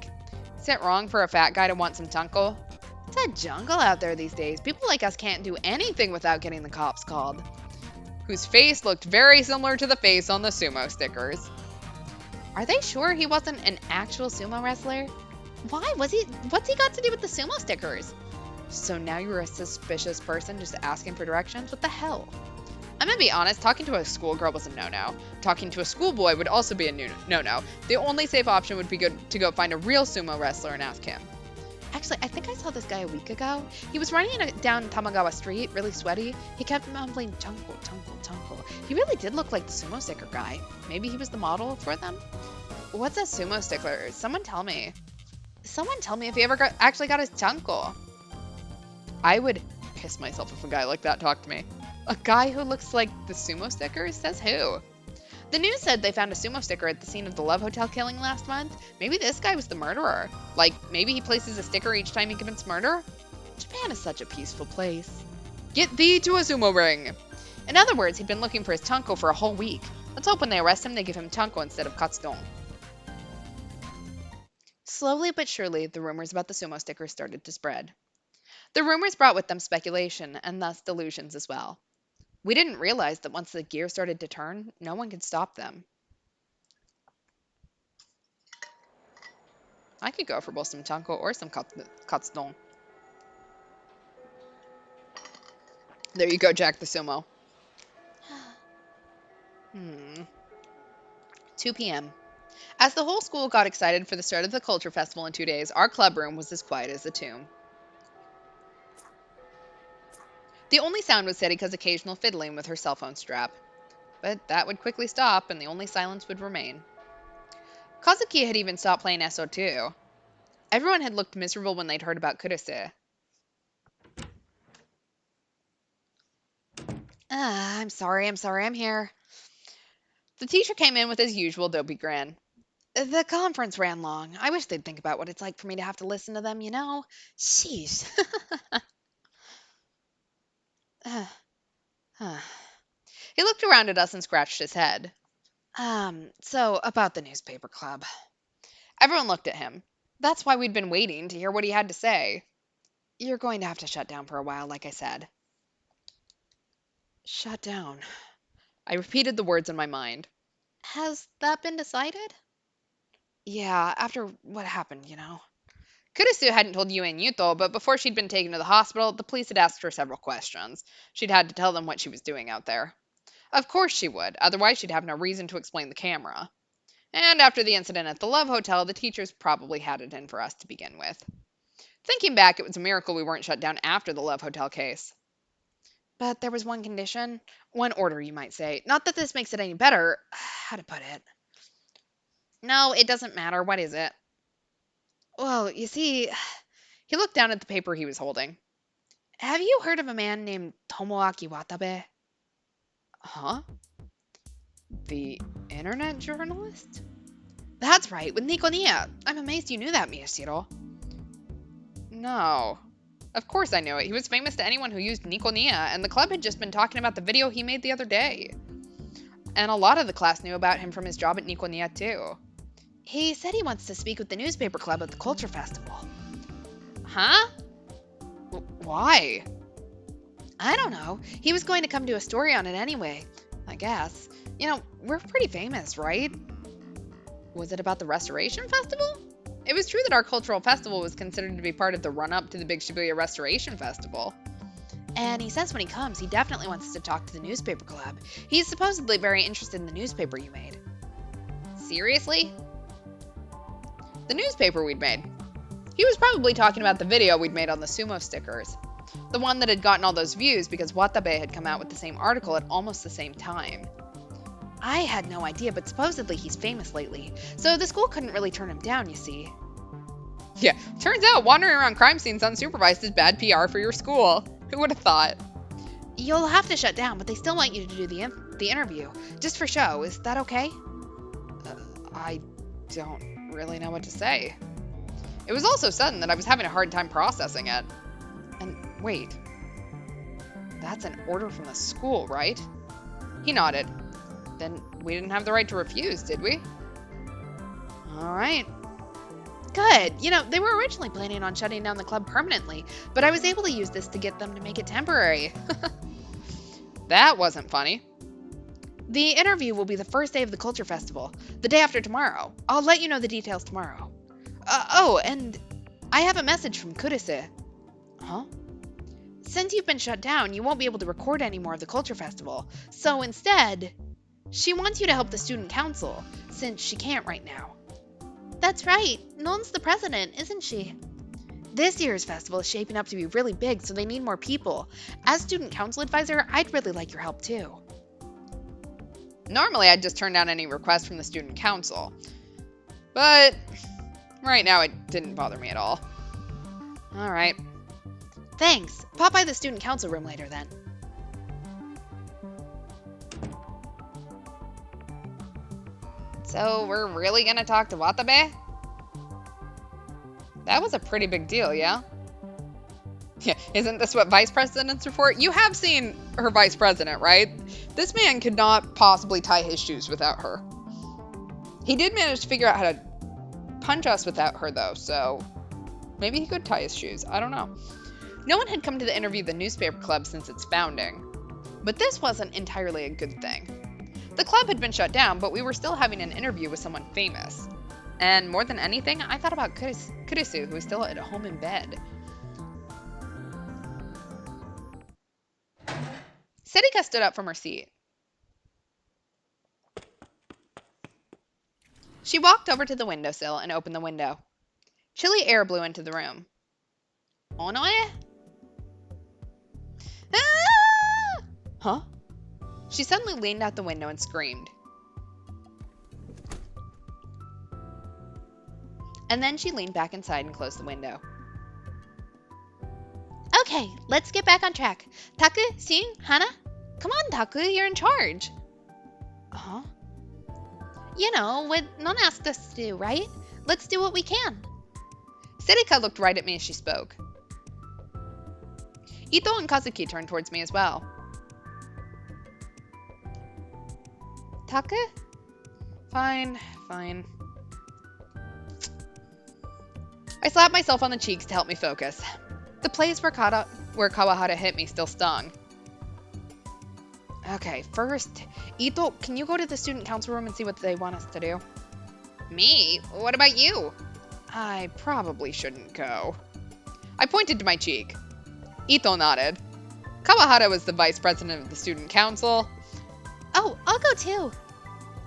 Speaker 1: Is it wrong for a fat guy to want some tunko? It's a jungle out there these days. People like us can't do anything without getting the cops called. Whose face looked very similar to the face on the sumo stickers. Are they sure he wasn't an actual sumo wrestler? Why? What's he got to do with the sumo stickers? So now you're a suspicious person just asking for directions? What the hell? I'm gonna be honest, talking to a schoolgirl was a no-no. Talking to a schoolboy would also be a no-no. The only safe option would be to go find a real sumo wrestler and ask him. Actually, I think I saw this guy a week ago. He was running down Tamagawa Street, really sweaty. He kept mumbling, "Tunko, tunko, tunko." He really did look like the sumo sticker guy. Maybe he was the model for them? What's a sumo sticker? Someone tell me. Someone tell me if he ever actually got his tunko. I would piss myself if a guy like that talked to me. A guy who looks like the sumo sticker? Says who? The news said they found a sumo sticker at the scene of the Love Hotel killing last month. Maybe this guy was the murderer. Like, maybe he places a sticker each time he commits murder? Japan is such a peaceful place. Get thee to a sumo ring! In other words, he'd been looking for his tanko for a whole week. Let's hope when they arrest him, they give him tanko instead of katsudon. Slowly but surely, the rumors about the sumo sticker started to spread. The rumors brought with them speculation, and thus delusions as well. We didn't realize that once the gear started to turn, no one could stop them. I could go for both some tanko or some katsudon. There you go, Jack the Sumo. 2 p.m. As the whole school got excited for the start of the culture festival in 2 days, our club room was as quiet as a tomb. The only sound was Serika's occasional fiddling with her cell phone strap. But that would quickly stop, and the only silence would remain. Kazuki had even stopped playing SO2. Everyone had looked miserable when they'd heard about Kurusu. I'm sorry, I'm here. The teacher came in with his usual dopey grin. The conference ran long. I wish they'd think about what it's like for me to have to listen to them, you know? Sheesh. He looked around at us and scratched his head. So about the newspaper club. Everyone looked at him. That's why we'd been waiting to hear what he had to say. You're going to have to shut down for a while, like I said. Shut down. I repeated the words in my mind.
Speaker 2: Has that been decided?
Speaker 1: Yeah, after what happened, you know. Kurusu hadn't told Yui and Yuto, but before she'd been taken to the hospital, the police had asked her several questions. She'd had to tell them what she was doing out there. Of course she would, otherwise she'd have no reason to explain the camera. And after the incident at the Love Hotel, the teachers probably had it in for us to begin with. Thinking back, it was a miracle we weren't shut down after the Love Hotel case. But there was one condition, one order, you might say. Not that this makes it any better. How to put it? No, it doesn't matter. What is it? Well, you see, he looked down at the paper he was holding. Have you heard of a man named Tomoaki Watabe? Huh? The internet journalist? That's right, with Nikonia. I'm amazed you knew that, Miyashiro. No. Of course I knew it. He was famous to anyone who used Nikonia, and the club had just been talking about the video he made the other day. And a lot of the class knew about him from his job at Nikonia, too. He said he wants to speak with the newspaper club at the Culture Festival. Huh? Why? I don't know. He was going to come do a story on it anyway, I guess. You know, we're pretty famous, right? Was it about the Restoration Festival? It was true that our cultural festival was considered to be part of the run-up to the big Shibuya Restoration Festival. And he says when he comes, he definitely wants to talk to the newspaper club. He's supposedly very interested in the newspaper you made. Seriously? The newspaper we'd made. He was probably talking about the video we'd made on the sumo stickers. The one that had gotten all those views because Watabe had come out with the same article at almost the same time. I had no idea, but supposedly he's famous lately, so the school couldn't really turn him down, you see. Yeah, turns out wandering around crime scenes unsupervised is bad PR for your school. Who would have thought? You'll have to shut down, but they still want you to do the interview, just for show. Is that okay? I don't really know what to say. It was all so sudden that I was having a hard time processing it. And wait, that's an order from the school, right? He nodded. Then we didn't have the right to refuse, did we? All right. Good. You know, they were originally planning on shutting down the club permanently, but I was able to use this to get them to make it temporary. That wasn't funny. The interview will be the first day of the Culture Festival, the day after tomorrow. I'll let you know the details tomorrow. And I have a message from Kurise. Huh? Since you've been shut down, you won't be able to record any more of the Culture Festival. So instead, she wants you to help the student council, since she can't right now. That's right. Non's the president, isn't she? This year's festival is shaping up to be really big, so they need more people. As student council advisor, I'd really like your help too. Normally, I'd just turn down any request from the student council. But right now, it didn't bother me at all. All right. Thanks. Pop by the student council room later then. So we're really gonna talk to Watabe? That was a pretty big deal, yeah? Yeah, isn't this what vice presidents are for? You have seen her vice president, right? This man could not possibly tie his shoes without her. He did manage to figure out how to punch us without her, though, so maybe he could tie his shoes. I don't know. No one had come to the interview of the newspaper club since its founding. But this wasn't entirely a good thing. The club had been shut down, but we were still having an interview with someone famous. And more than anything, I thought about Kurisu, who was still at home in bed. Serika stood up from her seat. She walked over to the windowsill and opened the window. Chilly air blew into the room. Onoe? Ah! Huh? She suddenly leaned out the window and screamed. And then she leaned back inside and closed the window. Okay, let's get back on track. Taku, Shin, Hana? Come on, Taku, you're in charge. Huh? You know, what Non asked us to do, right? Let's do what we can. Serika looked right at me as she spoke. Ito and Kazuki turned towards me as well. Taku? Fine. I slapped myself on the cheeks to help me focus. The place where Kawahara hit me still stung. Okay, first, Ito, can you go to the student council room and see what they want us to do? Me? What about you? I probably shouldn't go. I pointed to my cheek. Ito nodded. Kawahara was the vice president of the student council. Oh, I'll go too.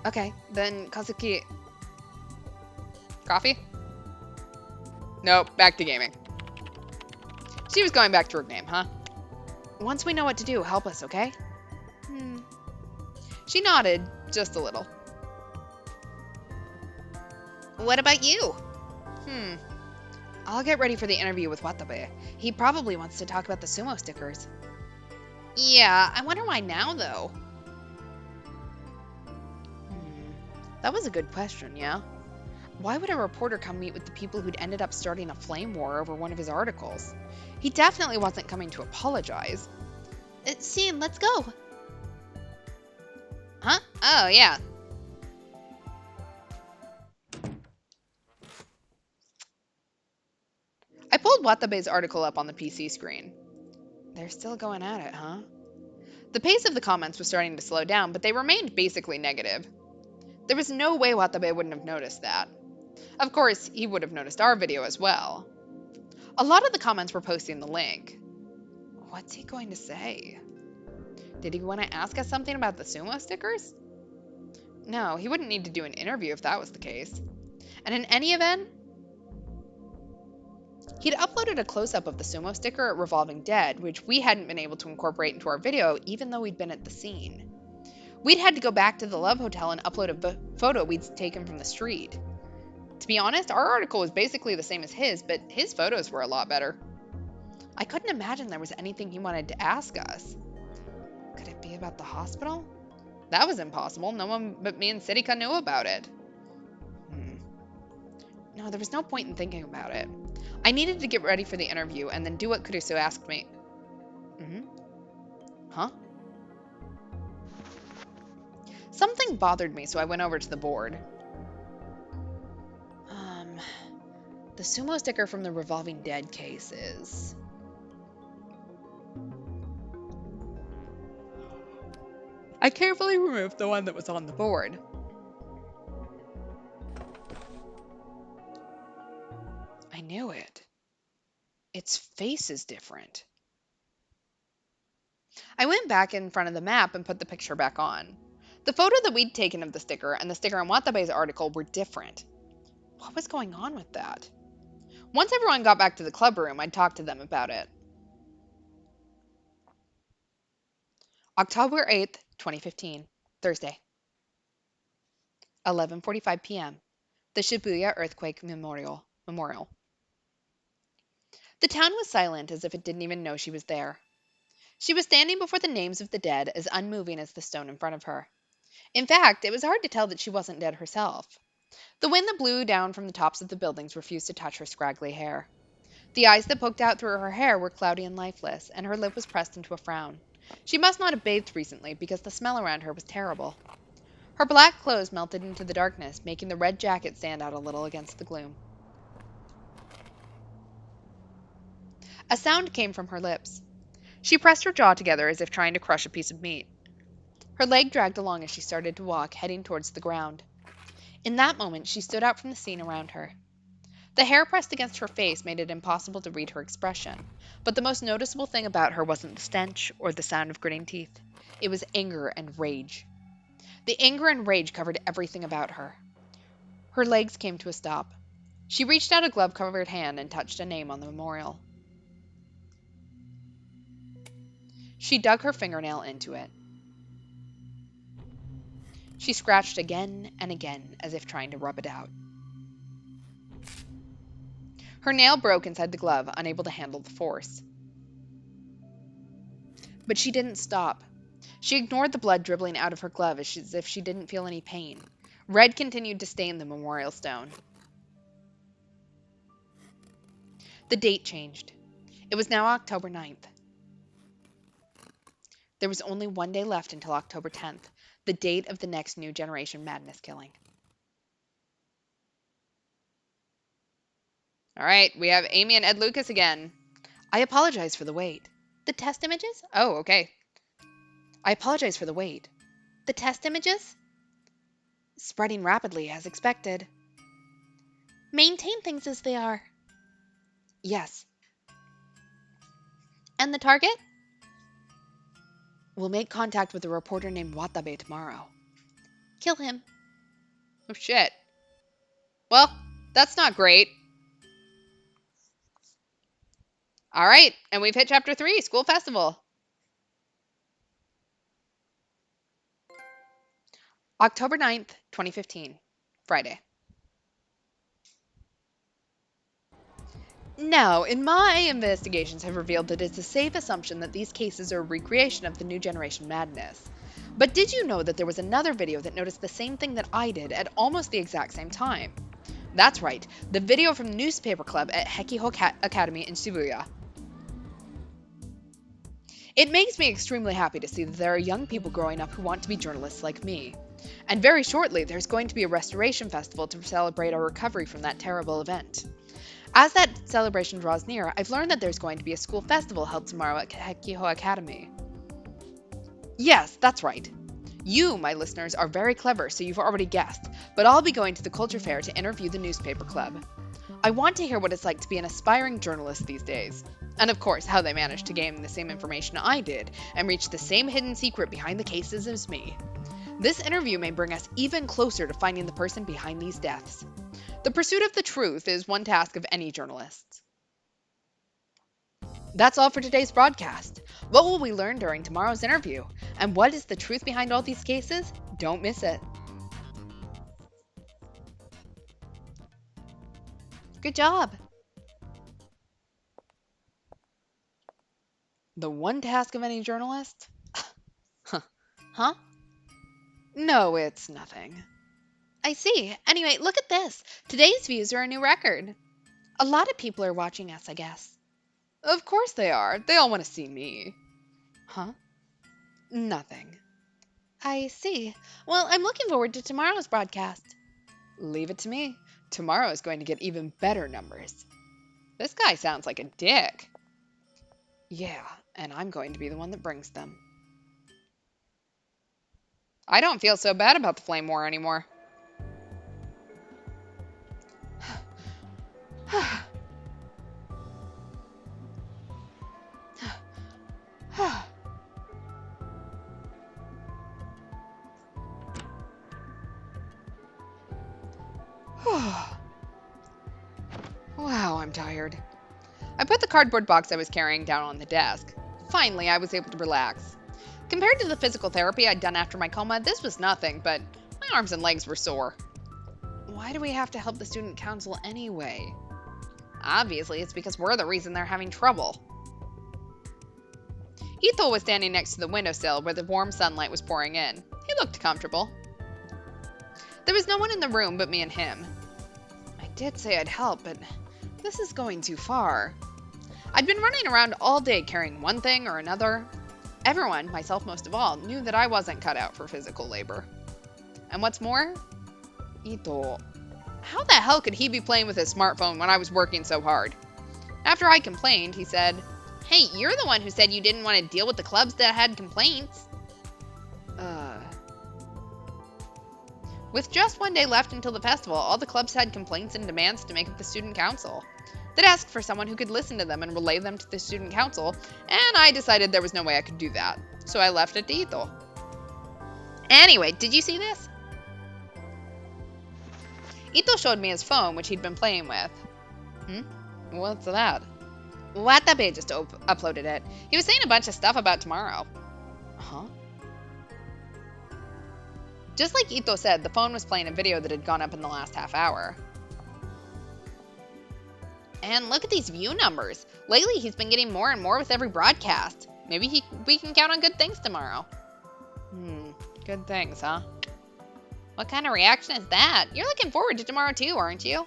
Speaker 1: Okay, then Kazuki... Coffee? Nope, back to gaming. She was going back to her game, huh? Once we know what to do, help us, okay?
Speaker 2: Hmm.
Speaker 1: She nodded, just a little.
Speaker 2: What about you?
Speaker 1: I'll get ready for the interview with Watabe. He probably wants to talk about the sumo stickers.
Speaker 2: Yeah, I wonder why now, though.
Speaker 1: That was a good question, yeah? Why would a reporter come meet with the people who'd ended up starting a flame war over one of his articles? He definitely wasn't coming to apologize.
Speaker 2: Scene, let's go.
Speaker 1: Huh? Oh, yeah. I pulled Watabe's article up on the PC screen. They're still going at it, huh? The pace of the comments was starting to slow down, but they remained basically negative. There was no way Watabe wouldn't have noticed that. Of course, he would have noticed our video as well. A lot of the comments were posting the link. What's he going to say? Did he want to ask us something about the sumo stickers? No, he wouldn't need to do an interview if that was the case. And in any event, he'd uploaded a close-up of the sumo sticker at Revolving Dead, which we hadn't been able to incorporate into our video even though we'd been at the scene. We'd had to go back to the Love Hotel and upload a photo we'd taken from the street. To be honest, our article was basically the same as his, but his photos were a lot better. I couldn't imagine there was anything he wanted to ask us. Could it be about the hospital? That was impossible. No one but me and Sitika knew about it. No, there was no point in thinking about it. I needed to get ready for the interview and then do what Kurusu asked me. Huh? Something bothered me, so I went over to the board. The sumo sticker from the Revolving Dead case is... I carefully removed the one that was on the board. I knew it. Its face is different. I went back in front of the map and put the picture back on. The photo that we'd taken of the sticker and the sticker in Watabe's article were different. What was going on with that? Once everyone got back to the club room, I'd talk to them about it. October 8th, 2015, Thursday. 11:45 p.m. The Shibuya Earthquake Memorial. The town was silent as if it didn't even know she was there. She was standing before the names of the dead as unmoving as the stone in front of her. In fact, it was hard to tell that she wasn't dead herself. The wind that blew down from the tops of the buildings refused to touch her scraggly hair. The eyes that poked out through her hair were cloudy and lifeless, and her lip was pressed into a frown. She must not have bathed recently, because the smell around her was terrible. Her black clothes melted into the darkness, making the red jacket stand out a little against the gloom. A sound came from her lips. She pressed her jaw together as if trying to crush a piece of meat. Her leg dragged along as she started to walk, heading towards the ground. In that moment, she stood out from the scene around her. The hair pressed against her face made it impossible to read her expression, but the most noticeable thing about her wasn't the stench or the sound of gritting teeth. It was anger and rage. The anger and rage covered everything about her. Her legs came to a stop. She reached out a glove-covered hand and touched a name on the memorial. She dug her fingernail into it. She scratched again and again, as if trying to rub it out. Her nail broke inside the glove, unable to handle the force. But she didn't stop. She ignored the blood dribbling out of her glove as if she didn't feel any pain. Red continued to stain the memorial stone. The date changed. It was now October 9th. There was only one day left until October 10th, the date of the next New Generation Madness killing. All right, we have Amy and Ed Lucas again. I apologize for the wait.
Speaker 2: The test images?
Speaker 1: Oh, okay. I apologize for the wait.
Speaker 2: The test images?
Speaker 1: Spreading rapidly, as expected.
Speaker 2: Maintain things as they are.
Speaker 1: Yes.
Speaker 2: And the target?
Speaker 1: We'll make contact with a reporter named Watabe tomorrow.
Speaker 2: Kill him.
Speaker 1: Oh, shit. Well, that's not great. All right, and we've hit Chapter 3, School Festival. October 9th, 2015, Friday. Now, in my investigations have revealed that it's a safe assumption that these cases are a recreation of the New Generation madness. But did you know that there was another video that noticed the same thing that I did at almost the exact same time? That's right, the video from the newspaper club at Hekiho Academy in Shibuya. It makes me extremely happy to see that there are young people growing up who want to be journalists like me. And very shortly, there's going to be a restoration festival to celebrate our recovery from that terrible event. As that celebration draws near, I've learned that there's going to be a school festival held tomorrow at Hekiho Academy. Yes, that's right. You, my listeners, are very clever, so you've already guessed, but I'll be going to the Culture Fair to interview the newspaper club. I want to hear what it's like to be an aspiring journalist these days. And of course, how they managed to gain the same information I did and reach the same hidden secret behind the cases as me. This interview may bring us even closer to finding the person behind these deaths. The pursuit of the truth is one task of any journalist. That's all for today's broadcast. What will we learn during tomorrow's interview? And what is the truth behind all these cases? Don't miss it. Good job. The one task of any journalist? Huh? No, it's nothing.
Speaker 2: I see. Anyway, look at this. Today's views are a new record. A lot of people are watching us, I guess.
Speaker 1: Of course they are. They all want to see me.
Speaker 2: Huh?
Speaker 1: Nothing.
Speaker 2: I see. Well, I'm looking forward to tomorrow's broadcast.
Speaker 1: Leave it to me. Tomorrow is going to get even better numbers. This guy sounds like a dick. Yeah, and I'm going to be the one that brings them. I don't feel so bad about the flame war anymore. Wow, I'm tired. I put the cardboard box I was carrying down on the desk. Finally, I was able to relax. Compared to the physical therapy I'd done after my coma, this was nothing, but my arms and legs were sore. Why do we have to help the student council anyway? Obviously, it's because we're the reason they're having trouble. Ethel was standing next to the windowsill where the warm sunlight was pouring in. He looked comfortable. There was no one in the room but me and him. I did say I'd help, but this is going too far. I'd been running around all day carrying one thing or another. Everyone, myself most of all, knew that I wasn't cut out for physical labor. And what's more, Ito, how the hell could he be playing with his smartphone when I was working so hard? After I complained, he said, "Hey, you're the one who said you didn't want to deal with the clubs that had complaints." With just one day left until the festival, all the clubs had complaints and demands to make at the student council. They'd asked for someone who could listen to them and relay them to the student council, and I decided there was no way I could do that, so I left it to Ito. Anyway, did you see this? Ito showed me his phone, which he'd been playing with. What's that? Watabe just uploaded it. He was saying a bunch of stuff about tomorrow. Huh? Just like Ito said, the phone was playing a video that had gone up in the last half hour. And look at these view numbers. Lately, he's been getting more and more with every broadcast. Maybe we can count on good things tomorrow. Good things, huh? What kind of reaction is that? You're looking forward to tomorrow too, aren't you?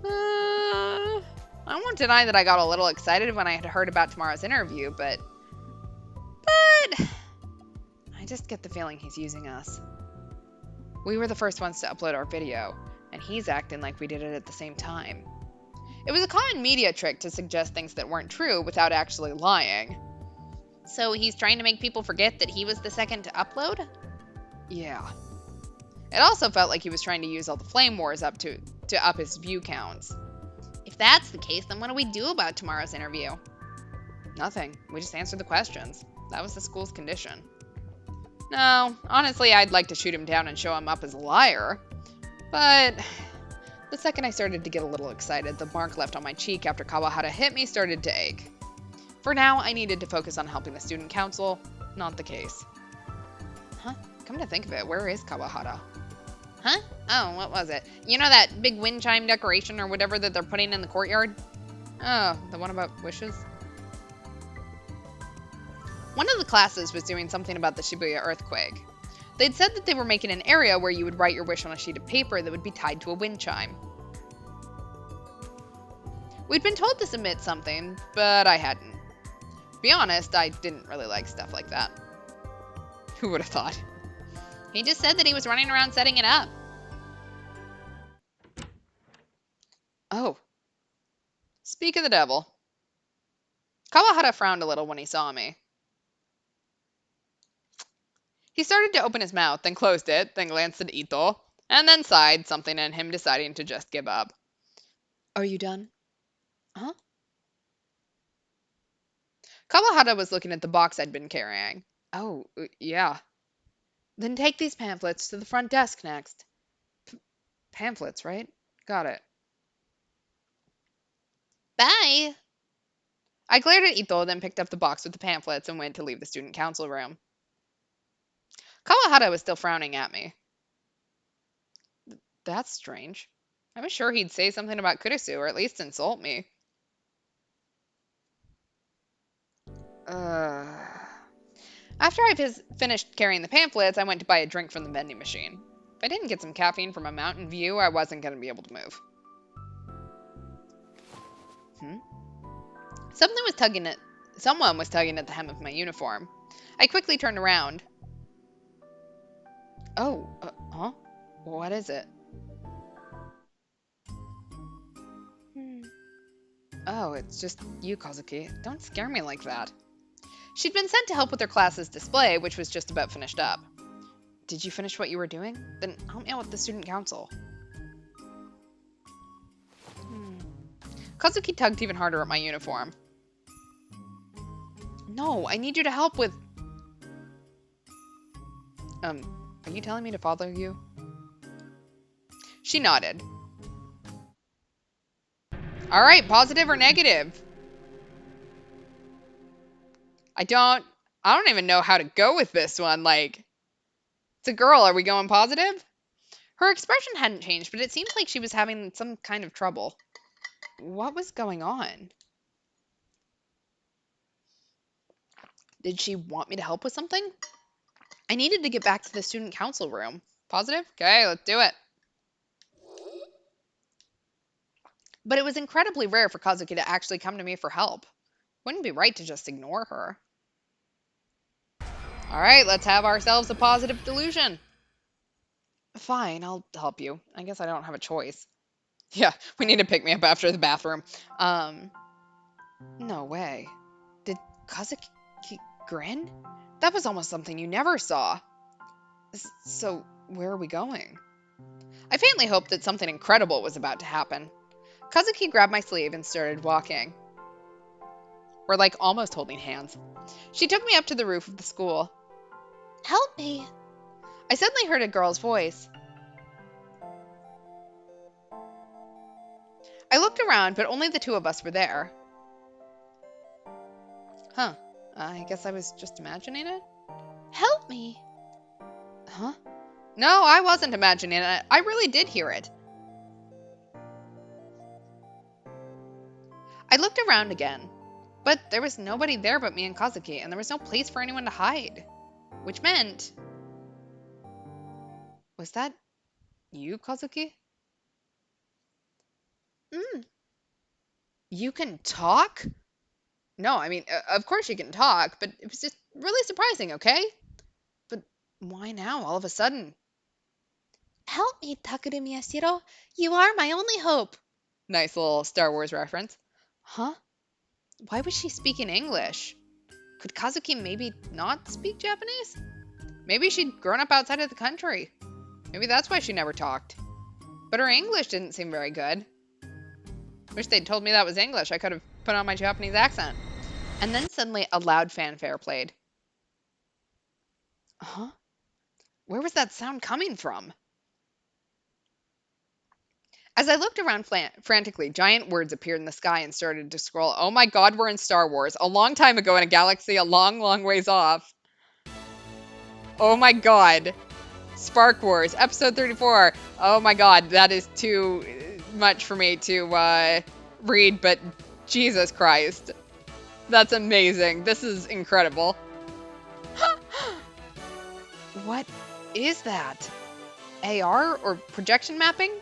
Speaker 1: I won't deny that I got a little excited when I had heard about tomorrow's interview, but I just get the feeling he's using us. We were the first ones to upload our video, and he's acting like we did it at the same time. It was a common media trick to suggest things that weren't true without actually lying. So he's trying to make people forget that he was the second to upload? Yeah. It also felt like he was trying to use all the flame wars up to up his view counts. If that's the case, then what do we do about tomorrow's interview? Nothing. We just answered the questions. That was the school's condition. No, honestly, I'd like to shoot him down and show him up as a liar. But the second I started to get a little excited, the mark left on my cheek after Kawahara hit me started to ache. For now, I needed to focus on helping the student council, not the case. Huh? Come to think of it, where is Kawahara?
Speaker 2: Huh?
Speaker 1: Oh, what was it? You know that big wind chime decoration or whatever that they're putting in the courtyard? Oh, the one about wishes? One of the classes was doing something about the Shibuya earthquake. They'd said that they were making an area where you would write your wish on a sheet of paper that would be tied to a wind chime. We'd been told to submit something, but I hadn't. To be honest, I didn't really like stuff like that. Who would have thought?
Speaker 2: He just said that he was running around setting it up.
Speaker 1: Oh. Speak of the devil. Kawahara frowned a little when he saw me. He started to open his mouth, then closed it, then glanced at Ito, and then sighed, something in him deciding to just give up. Are you done? Huh? Kawahara was looking at the box I'd been carrying. Oh, yeah. Then take these pamphlets to the front desk next. Pamphlets, right? Got it.
Speaker 2: Bye.
Speaker 1: I glared at Ito, then picked up the box with the pamphlets and went to leave the student council room. Kawahara was still frowning at me. That's strange. I was sure he'd say something about Kurisu, or at least insult me. After I finished carrying the pamphlets, I went to buy a drink from the vending machine. If I didn't get some caffeine from a mountain view, I wasn't going to be able to move. Someone was tugging at the hem of my uniform. I quickly turned around. Oh, huh? What is it? Oh, it's just you, Kazuki. Don't scare me like that. She'd been sent to help with her class's display, which was just about finished up. Did you finish what you were doing? Then help me out with the student council. Kazuki tugged even harder at my uniform. No, I need you to help with... Are you telling me to follow you? She nodded. All right, positive or negative? I don't even know how to go with this one. Like, it's a girl. Are we going positive? Her expression hadn't changed, but it seemed like she was having some kind of trouble. What was going on? Did she want me to help with something? I needed to get back to the student council room. Positive? Okay, let's do it. But it was incredibly rare for Kazuki to actually come to me for help. Wouldn't be right to just ignore her. All right, let's have ourselves a positive delusion. Fine, I'll help you. I guess I don't have a choice. Yeah, we need to pick me up after the bathroom. No way. Did Kazuki grin? That was almost something you never saw. So, where are we going? I faintly hoped that something incredible was about to happen. Kazuki grabbed my sleeve and started walking. We're like almost holding hands. She took me up to the roof of the school.
Speaker 2: Help me.
Speaker 1: I suddenly heard a girl's voice. I looked around, but only the two of us were there. Huh. I guess I was just imagining it?
Speaker 2: Help me.
Speaker 1: Huh? No, I wasn't imagining it. I really did hear it. I looked around again, but there was nobody there but me and Kazuki, and there was no place for anyone to hide. Which meant... Was that you, Kazuki? You can talk? No, I mean, of course you can talk, but it was just really surprising, okay? But why now, all of a sudden?
Speaker 2: Help me, Takuru Miyashiro. You are my only hope.
Speaker 1: Nice little Star Wars reference. Huh? Why was she speaking English? Could Kazuki maybe not speak Japanese? Maybe she'd grown up outside of the country. Maybe that's why she never talked. But her English didn't seem very good. Wish they'd told me that was English. I could have put on my Japanese accent. And then suddenly a loud fanfare played. Huh? Where was that sound coming from? As I looked around frantically, giant words appeared in the sky and started to scroll. Oh my god, we're in Star Wars. A long time ago in a galaxy a long, long ways off. Oh my god. Spark Wars, episode 34. Oh my god, that is too much for me to read, but Jesus Christ. That's amazing. This is incredible. What is that? AR or projection mapping?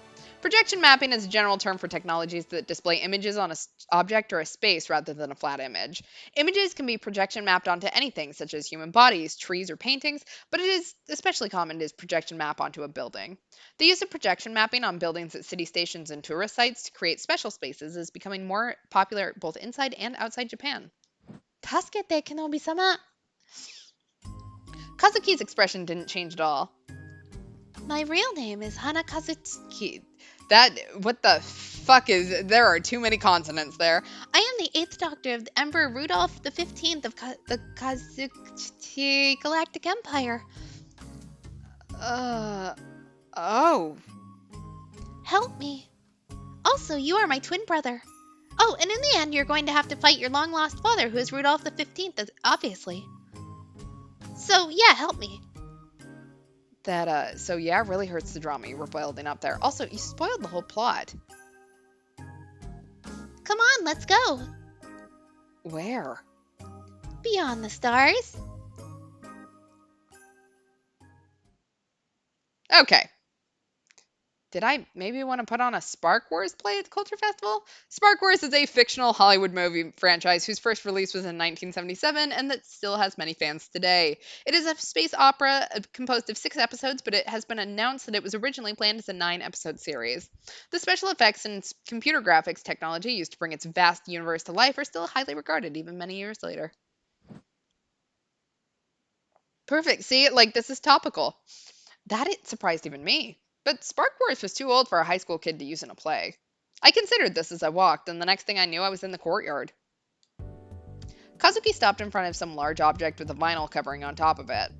Speaker 1: Projection mapping is a general term for technologies that display images on an object or a space rather than a flat image. Images can be projection mapped onto anything, such as human bodies, trees, or paintings, but it is especially common to projection map onto a building. The use of projection mapping on buildings at city stations and tourist sites to create special spaces is becoming more popular both inside and outside Japan.
Speaker 2: Tasukete, Kenobi-sama.
Speaker 1: Kazuki's expression didn't change at all.
Speaker 2: My real name is Hana Kazuki.
Speaker 1: What the fuck is, there are too many consonants there.
Speaker 2: I am the 8th Doctor of the Emperor Rudolph the 15th of the Kazuki Galactic Empire.
Speaker 1: Oh.
Speaker 2: Help me. Also, you are my twin brother. Oh, and in the end, you're going to have to fight your long-lost father, who is Rudolph the 15th, obviously. So, yeah, help me.
Speaker 1: So yeah, it really hurts the drama you were building up there. Also, you spoiled the whole plot.
Speaker 2: Come on, let's go.
Speaker 1: Where?
Speaker 2: Beyond the stars.
Speaker 1: Okay. Did I maybe want to put on a Spark Wars play at the Culture Festival? Spark Wars is a fictional Hollywood movie franchise whose first release was in 1977 and that still has many fans today. It is a space opera composed of 6 episodes, but it has been announced that it was originally planned as a 9-episode series. The special effects and computer graphics technology used to bring its vast universe to life are still highly regarded even many years later. Perfect. See, like, this is topical. That it surprised even me. But Spark Wars was too old for a high school kid to use in a play. I considered this as I walked, and the next thing I knew, I was in the courtyard. Kazuki stopped in front of some large object with a vinyl covering on top of it.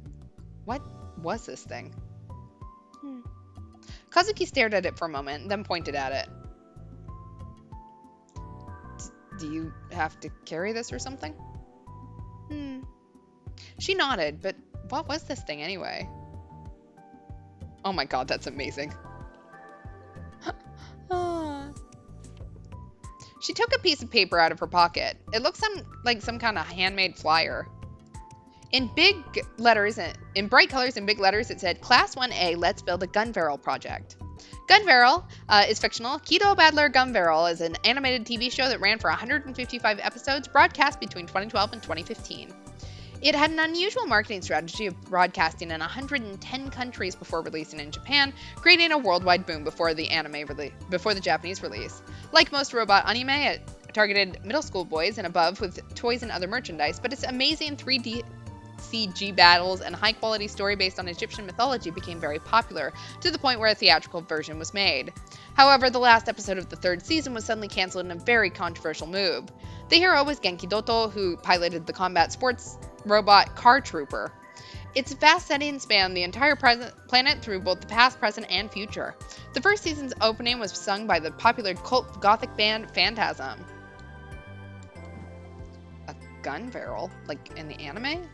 Speaker 1: What was this thing? Kazuki stared at it for a moment, and then pointed at it. Do you have to carry this or something? She nodded, but what was this thing anyway? Oh my god, that's amazing. She took a piece of paper out of her pocket. It looked like some kind of handmade flyer. In bright colors and big letters, it said, Class 1A, let's build a gun barrel project. Gun Barrel is fictional. Kido Battler Gun Barrel is an animated TV show that ran for 155 episodes, broadcast between 2012 and 2015. It had an unusual marketing strategy of broadcasting in 110 countries before releasing in Japan, creating a worldwide boom before the Japanese release. Like most robot anime, it targeted middle school boys and above with toys and other merchandise, but its amazing 3D CG battles and high-quality story based on Egyptian mythology became very popular, to the point where a theatrical version was made. However, the last episode of the 3rd season was suddenly cancelled in a very controversial move. The hero was Genki Doto, who piloted the combat sports robot Car Trooper. Its vast setting spanned the entire planet through both the past, present, and future. The first season's opening was sung by the popular cult gothic band Phantasm. A gun barrel? Like in the anime?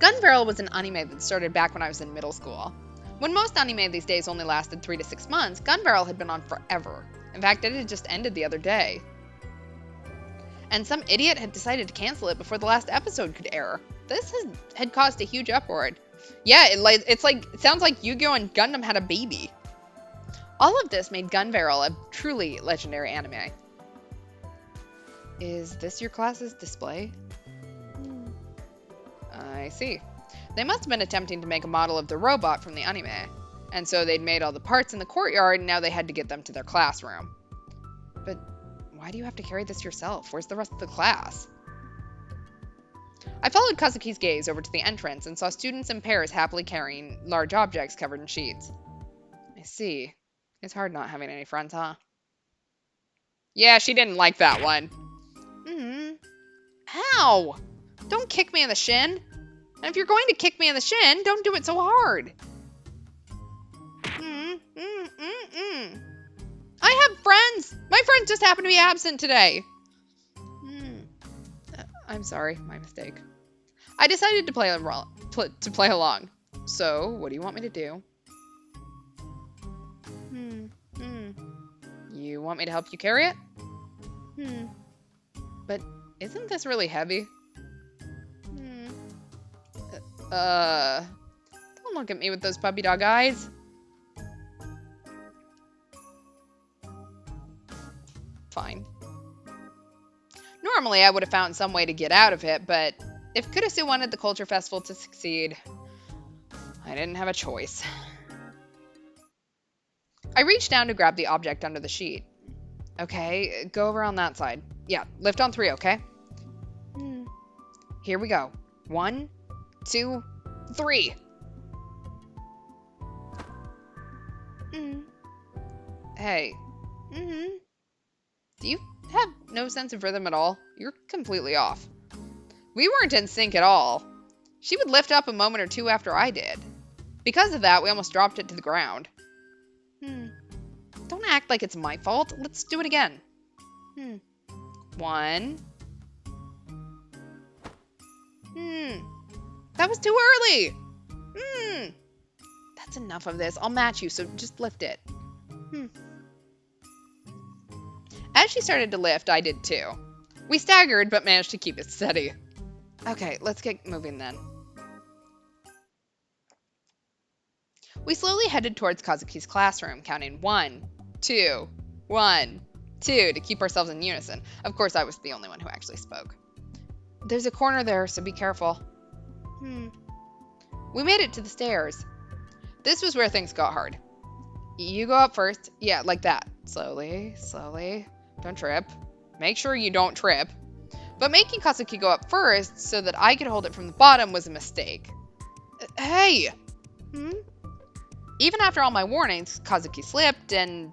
Speaker 1: Gun Barrel was an anime that started back when I was in middle school. When most anime these days only lasted 3 to 6 months, Gun Barrel had been on forever. In fact, it had just ended the other day. And some idiot had decided to cancel it before the last episode could air. This had caused a huge uproar. Yeah, it sounds like Yu-Gi-Oh! And Gundam had a baby. All of this made Gun Barrel a truly legendary anime. Is this your class's display? I see. They must have been attempting to make a model of the robot from the anime. And so they'd made all the parts in the courtyard, and now they had to get them to their classroom. But why do you have to carry this yourself? Where's the rest of the class? I followed Kazuki's gaze over to the entrance and saw students in pairs happily carrying large objects covered in sheets. I see. It's hard not having any friends, huh? Yeah, she didn't like that one. Ow! Don't kick me in the shin. And if you're going to kick me in the shin, don't do it so hard. I have friends. My friends just happen to be absent today. I'm sorry, my mistake. I decided to play along. So, what do you want me to do?
Speaker 2: Hmm. Hmm.
Speaker 1: You want me to help you carry it?
Speaker 2: Hmm.
Speaker 1: But isn't this really heavy?
Speaker 2: Hmm.
Speaker 1: Don't look at me with those puppy dog eyes. Fine. Normally, I would have found some way to get out of it, but if Kurusu wanted the culture festival to succeed, I didn't have a choice. I reached down to grab the object under the sheet. Okay, go over on that side. Yeah, lift on 3, okay?
Speaker 2: Hmm.
Speaker 1: Here we go. 1, 2, 3.
Speaker 2: Hmm.
Speaker 1: Hey,
Speaker 2: Hmm.
Speaker 1: do you have no sense of rhythm at all? You're completely off. We weren't in sync at all. She would lift up a moment or two after I did. Because of that, we almost dropped it to the ground.
Speaker 2: Hmm.
Speaker 1: Don't act like it's my fault. Let's do it again.
Speaker 2: Hmm.
Speaker 1: 1. That was too early. That's enough of this. I'll match you, so just lift it. As she started to lift, I did too. We staggered, but managed to keep it steady. Okay, let's get moving then. We slowly headed towards Kazuki's classroom, counting 1, 2, 1, 2 to keep ourselves in unison. Of course, I was the only one who actually spoke. There's a corner there, so be careful. We made it to the stairs. This was where things got hard. You go up first. Yeah, like that. Slowly, slowly. Don't trip. Make sure you don't trip. But making Kazuki go up first so that I could hold it from the bottom was a mistake. Hey! Even after all my warnings, Kazuki slipped and...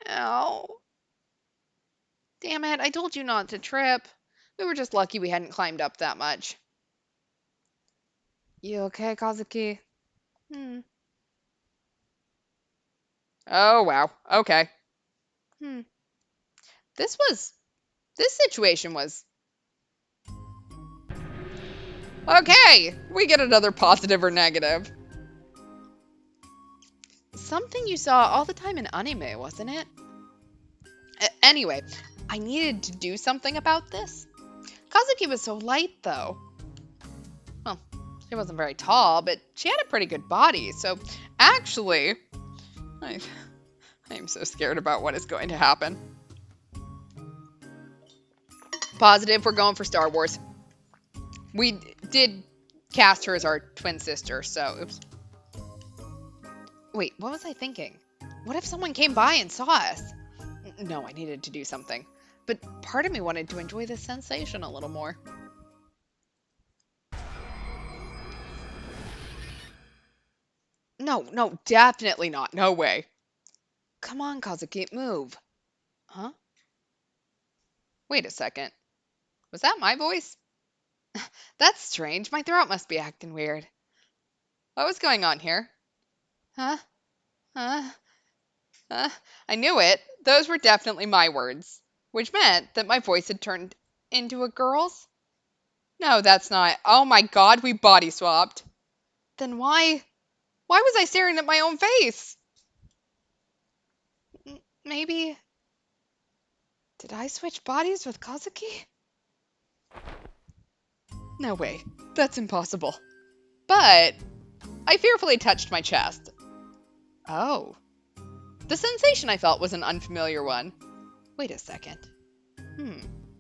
Speaker 1: Ow. Damn it, I told you not to trip. We were just lucky we hadn't climbed up that much. You okay, Kazuki? Oh, wow. Okay. This situation was... Okay, we get another positive or negative. Something you saw all the time in anime, wasn't it? Anyway, I needed to do something about this. Kazuki was so light, though. Well, she wasn't very tall, but she had a pretty good body, so actually, I am so scared about what is going to happen. Positive, we're going for Star Wars. We did cast her as our twin sister, so oops. Wait, what was I thinking? What if someone came by and saw us? No, I needed to do something. But part of me wanted to enjoy this sensation a little more. No, definitely not. No way. Come on, Kazuki, move. Huh? Wait a second. Was that my voice? That's strange. My throat must be acting weird. What was going on here? Huh? Huh? I knew it. Those were definitely my words, which meant that my voice had turned into a girl's. No, that's not. Oh my god, we body swapped. Then why was I staring at my own face? Maybe... Did I switch bodies with Kazuki? No way. That's impossible. But I fearfully touched my chest. Oh. The sensation I felt was an unfamiliar one. Wait a second.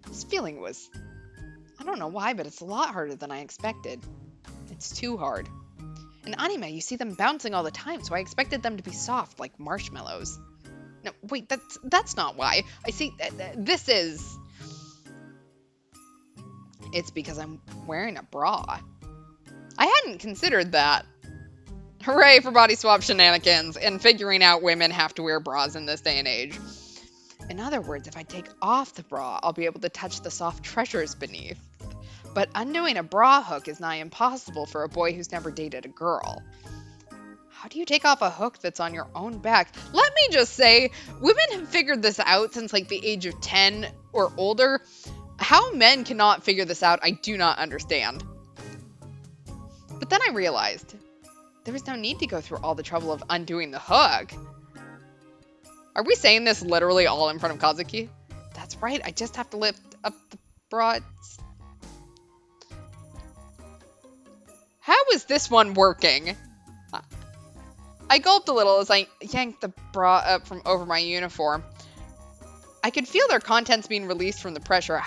Speaker 1: This feeling was... I don't know why, but it's a lot harder than I expected. It's too hard. In anime, you see them bouncing all the time, so I expected them to be soft, like marshmallows. No, wait, that's not why. I see, this is... It's because I'm wearing a bra. I hadn't considered that. Hooray for body swap shenanigans and figuring out women have to wear bras in this day and age. In other words, if I take off the bra, I'll be able to touch the soft treasures beneath. But undoing a bra hook is nigh impossible for a boy who's never dated a girl. How do you take off a hook that's on your own back? Let me just say, women have figured this out since like the age of 10 or older. How men cannot figure this out, I do not understand. But then I realized there was no need to go through all the trouble of undoing the hook. Are we saying this literally all in front of Kazuki? That's right, I just have to lift up the bra. How is this one working? I gulped a little as I yanked the bra up from over my uniform. I could feel their contents being released from the pressure.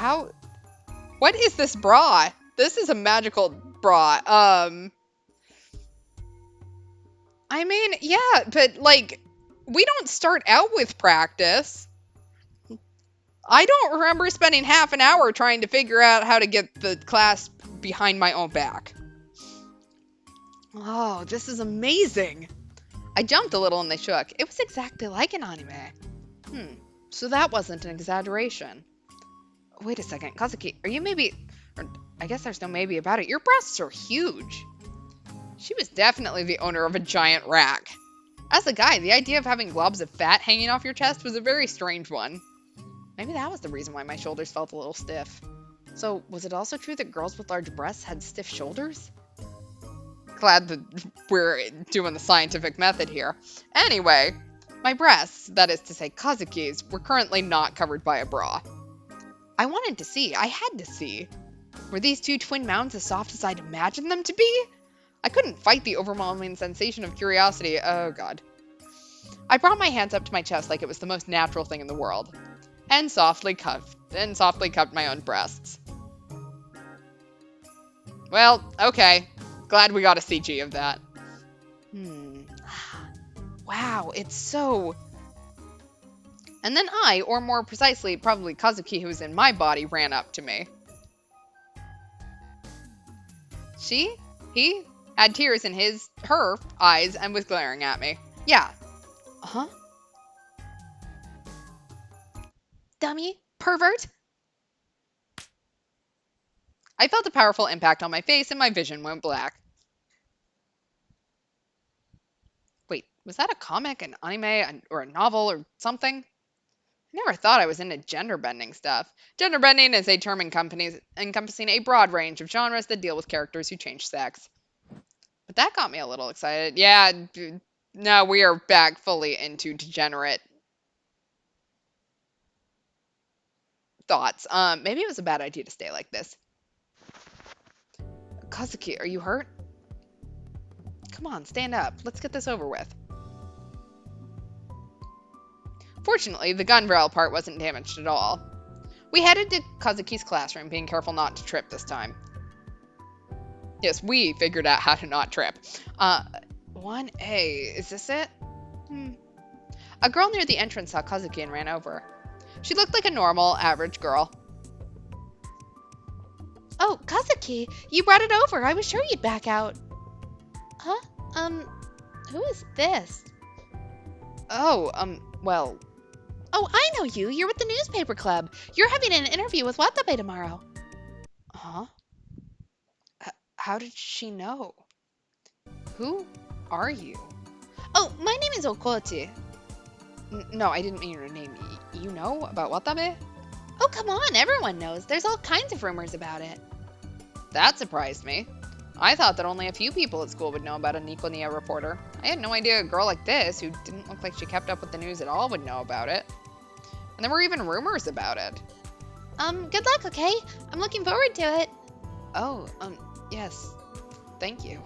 Speaker 1: What is this bra? This is a magical bra. I mean, yeah, but like, we don't start out with practice. I don't remember spending half an hour trying to figure out how to get the clasp behind my own back. Oh, this is amazing. I jumped a little and they shook. It was exactly like an anime. So that wasn't an exaggeration. Wait a second, Kazuki, are you maybe... Or I guess there's no maybe about it. Your breasts are huge. She was definitely the owner of a giant rack. As a guy, the idea of having globs of fat hanging off your chest was a very strange one. Maybe that was the reason why my shoulders felt a little stiff. So, was it also true that girls with large breasts had stiff shoulders? Glad that we're doing the scientific method here. Anyway, my breasts, that is to say Kazuki's, were currently not covered by a bra. I wanted to see. I had to see. Were these two twin mounds as soft as I'd imagined them to be? I couldn't fight the overwhelming sensation of curiosity. Oh, God. I brought my hands up to my chest like it was the most natural thing in the world, and softly cupped my own breasts. Well, okay. Glad we got a CG of that. Wow, it's so... And then I, or more precisely, probably Kazuki, who was in my body, ran up to me. He had tears in her eyes and was glaring at me. Yeah. Huh?
Speaker 2: Dummy, pervert.
Speaker 1: I felt a powerful impact on my face and my vision went black. Wait, was that a comic, an anime, or a novel or something? I never thought I was into gender-bending stuff. Gender-bending is a term encompassing a broad range of genres that deal with characters who change sex. But that got me a little excited. Yeah, no, we are back fully into degenerate thoughts. Maybe it was a bad idea to stay like this. Kazuki, are you hurt? Come on, stand up. Let's get this over with. Fortunately, the gun barrel part wasn't damaged at all. We headed to Kazuki's classroom, being careful not to trip this time. Yes, we figured out how to not trip. 1A, is this it? A girl near the entrance saw Kazuki and ran over. She looked like a normal, average girl.
Speaker 2: Oh, Kazuki, you brought it over. I was sure you'd back out. Huh? Who is this?
Speaker 1: Oh, well...
Speaker 2: Oh, I know you. You're with the newspaper club. You're having an interview with Watabe tomorrow.
Speaker 1: Huh? How did she know? Who are you?
Speaker 2: Oh, my name is Okochi.
Speaker 1: No, I didn't mean your name. You know about Watabe?
Speaker 2: Oh, come on. Everyone knows. There's all kinds of rumors about it.
Speaker 1: That surprised me. I thought that only a few people at school would know about a Nikonia reporter. I had no idea a girl like this, who didn't look like she kept up with the news at all, would know about it. And there were even rumors about it.
Speaker 2: Good luck, okay? I'm looking forward to it.
Speaker 1: Oh, yes. Thank you.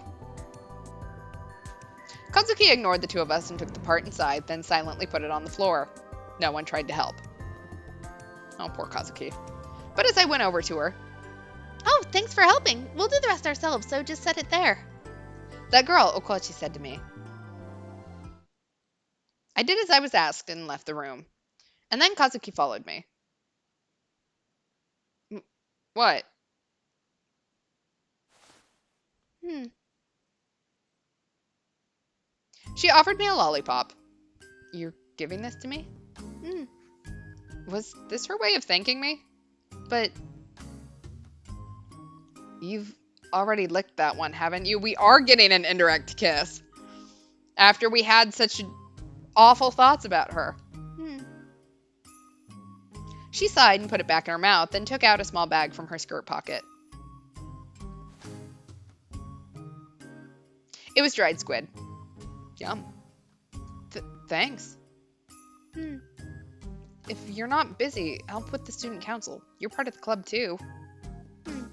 Speaker 1: Kazuki ignored the two of us and took the part inside, then silently put it on the floor. No one tried to help. Oh, poor Kazuki. But as I went over to her...
Speaker 2: Oh, thanks for helping. We'll do the rest ourselves, so just set it there.
Speaker 1: That girl, Okochi said to me. I did as I was asked and left the room. And then Kazuki followed me. What? She offered me a lollipop. You're giving this to me? Was this her way of thanking me? But... You've already licked that one, haven't you? We are getting an indirect kiss. after we had such awful thoughts about her.
Speaker 2: Hmm.
Speaker 1: She sighed and put it back in her mouth, then took out a small bag from her skirt pocket. It was dried squid. Yum. Thanks.
Speaker 2: Hmm.
Speaker 1: If you're not busy, help with the student council. You're part of the club too.
Speaker 2: Hmm.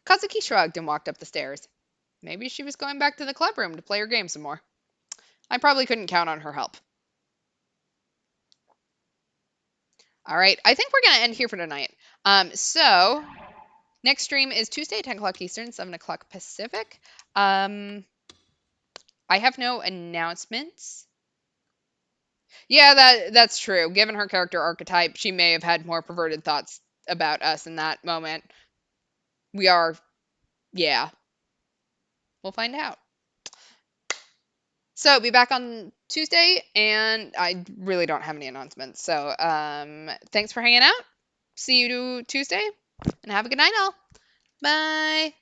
Speaker 1: Kazuki shrugged and walked up the stairs. Maybe she was going back to the club room to play her game some more. I probably couldn't count on her help. All right, I think we're gonna end here for tonight. So next stream is Tuesday, 10 o'clock Eastern, 7 o'clock Pacific. I have no announcements. Yeah, that's true. Given her character archetype, she may have had more perverted thoughts about us in that moment. We are, yeah, we'll find out. So be back on Tuesday, and I really don't have any announcements. So thanks for hanging out. See you Tuesday, and have a good night all. Bye.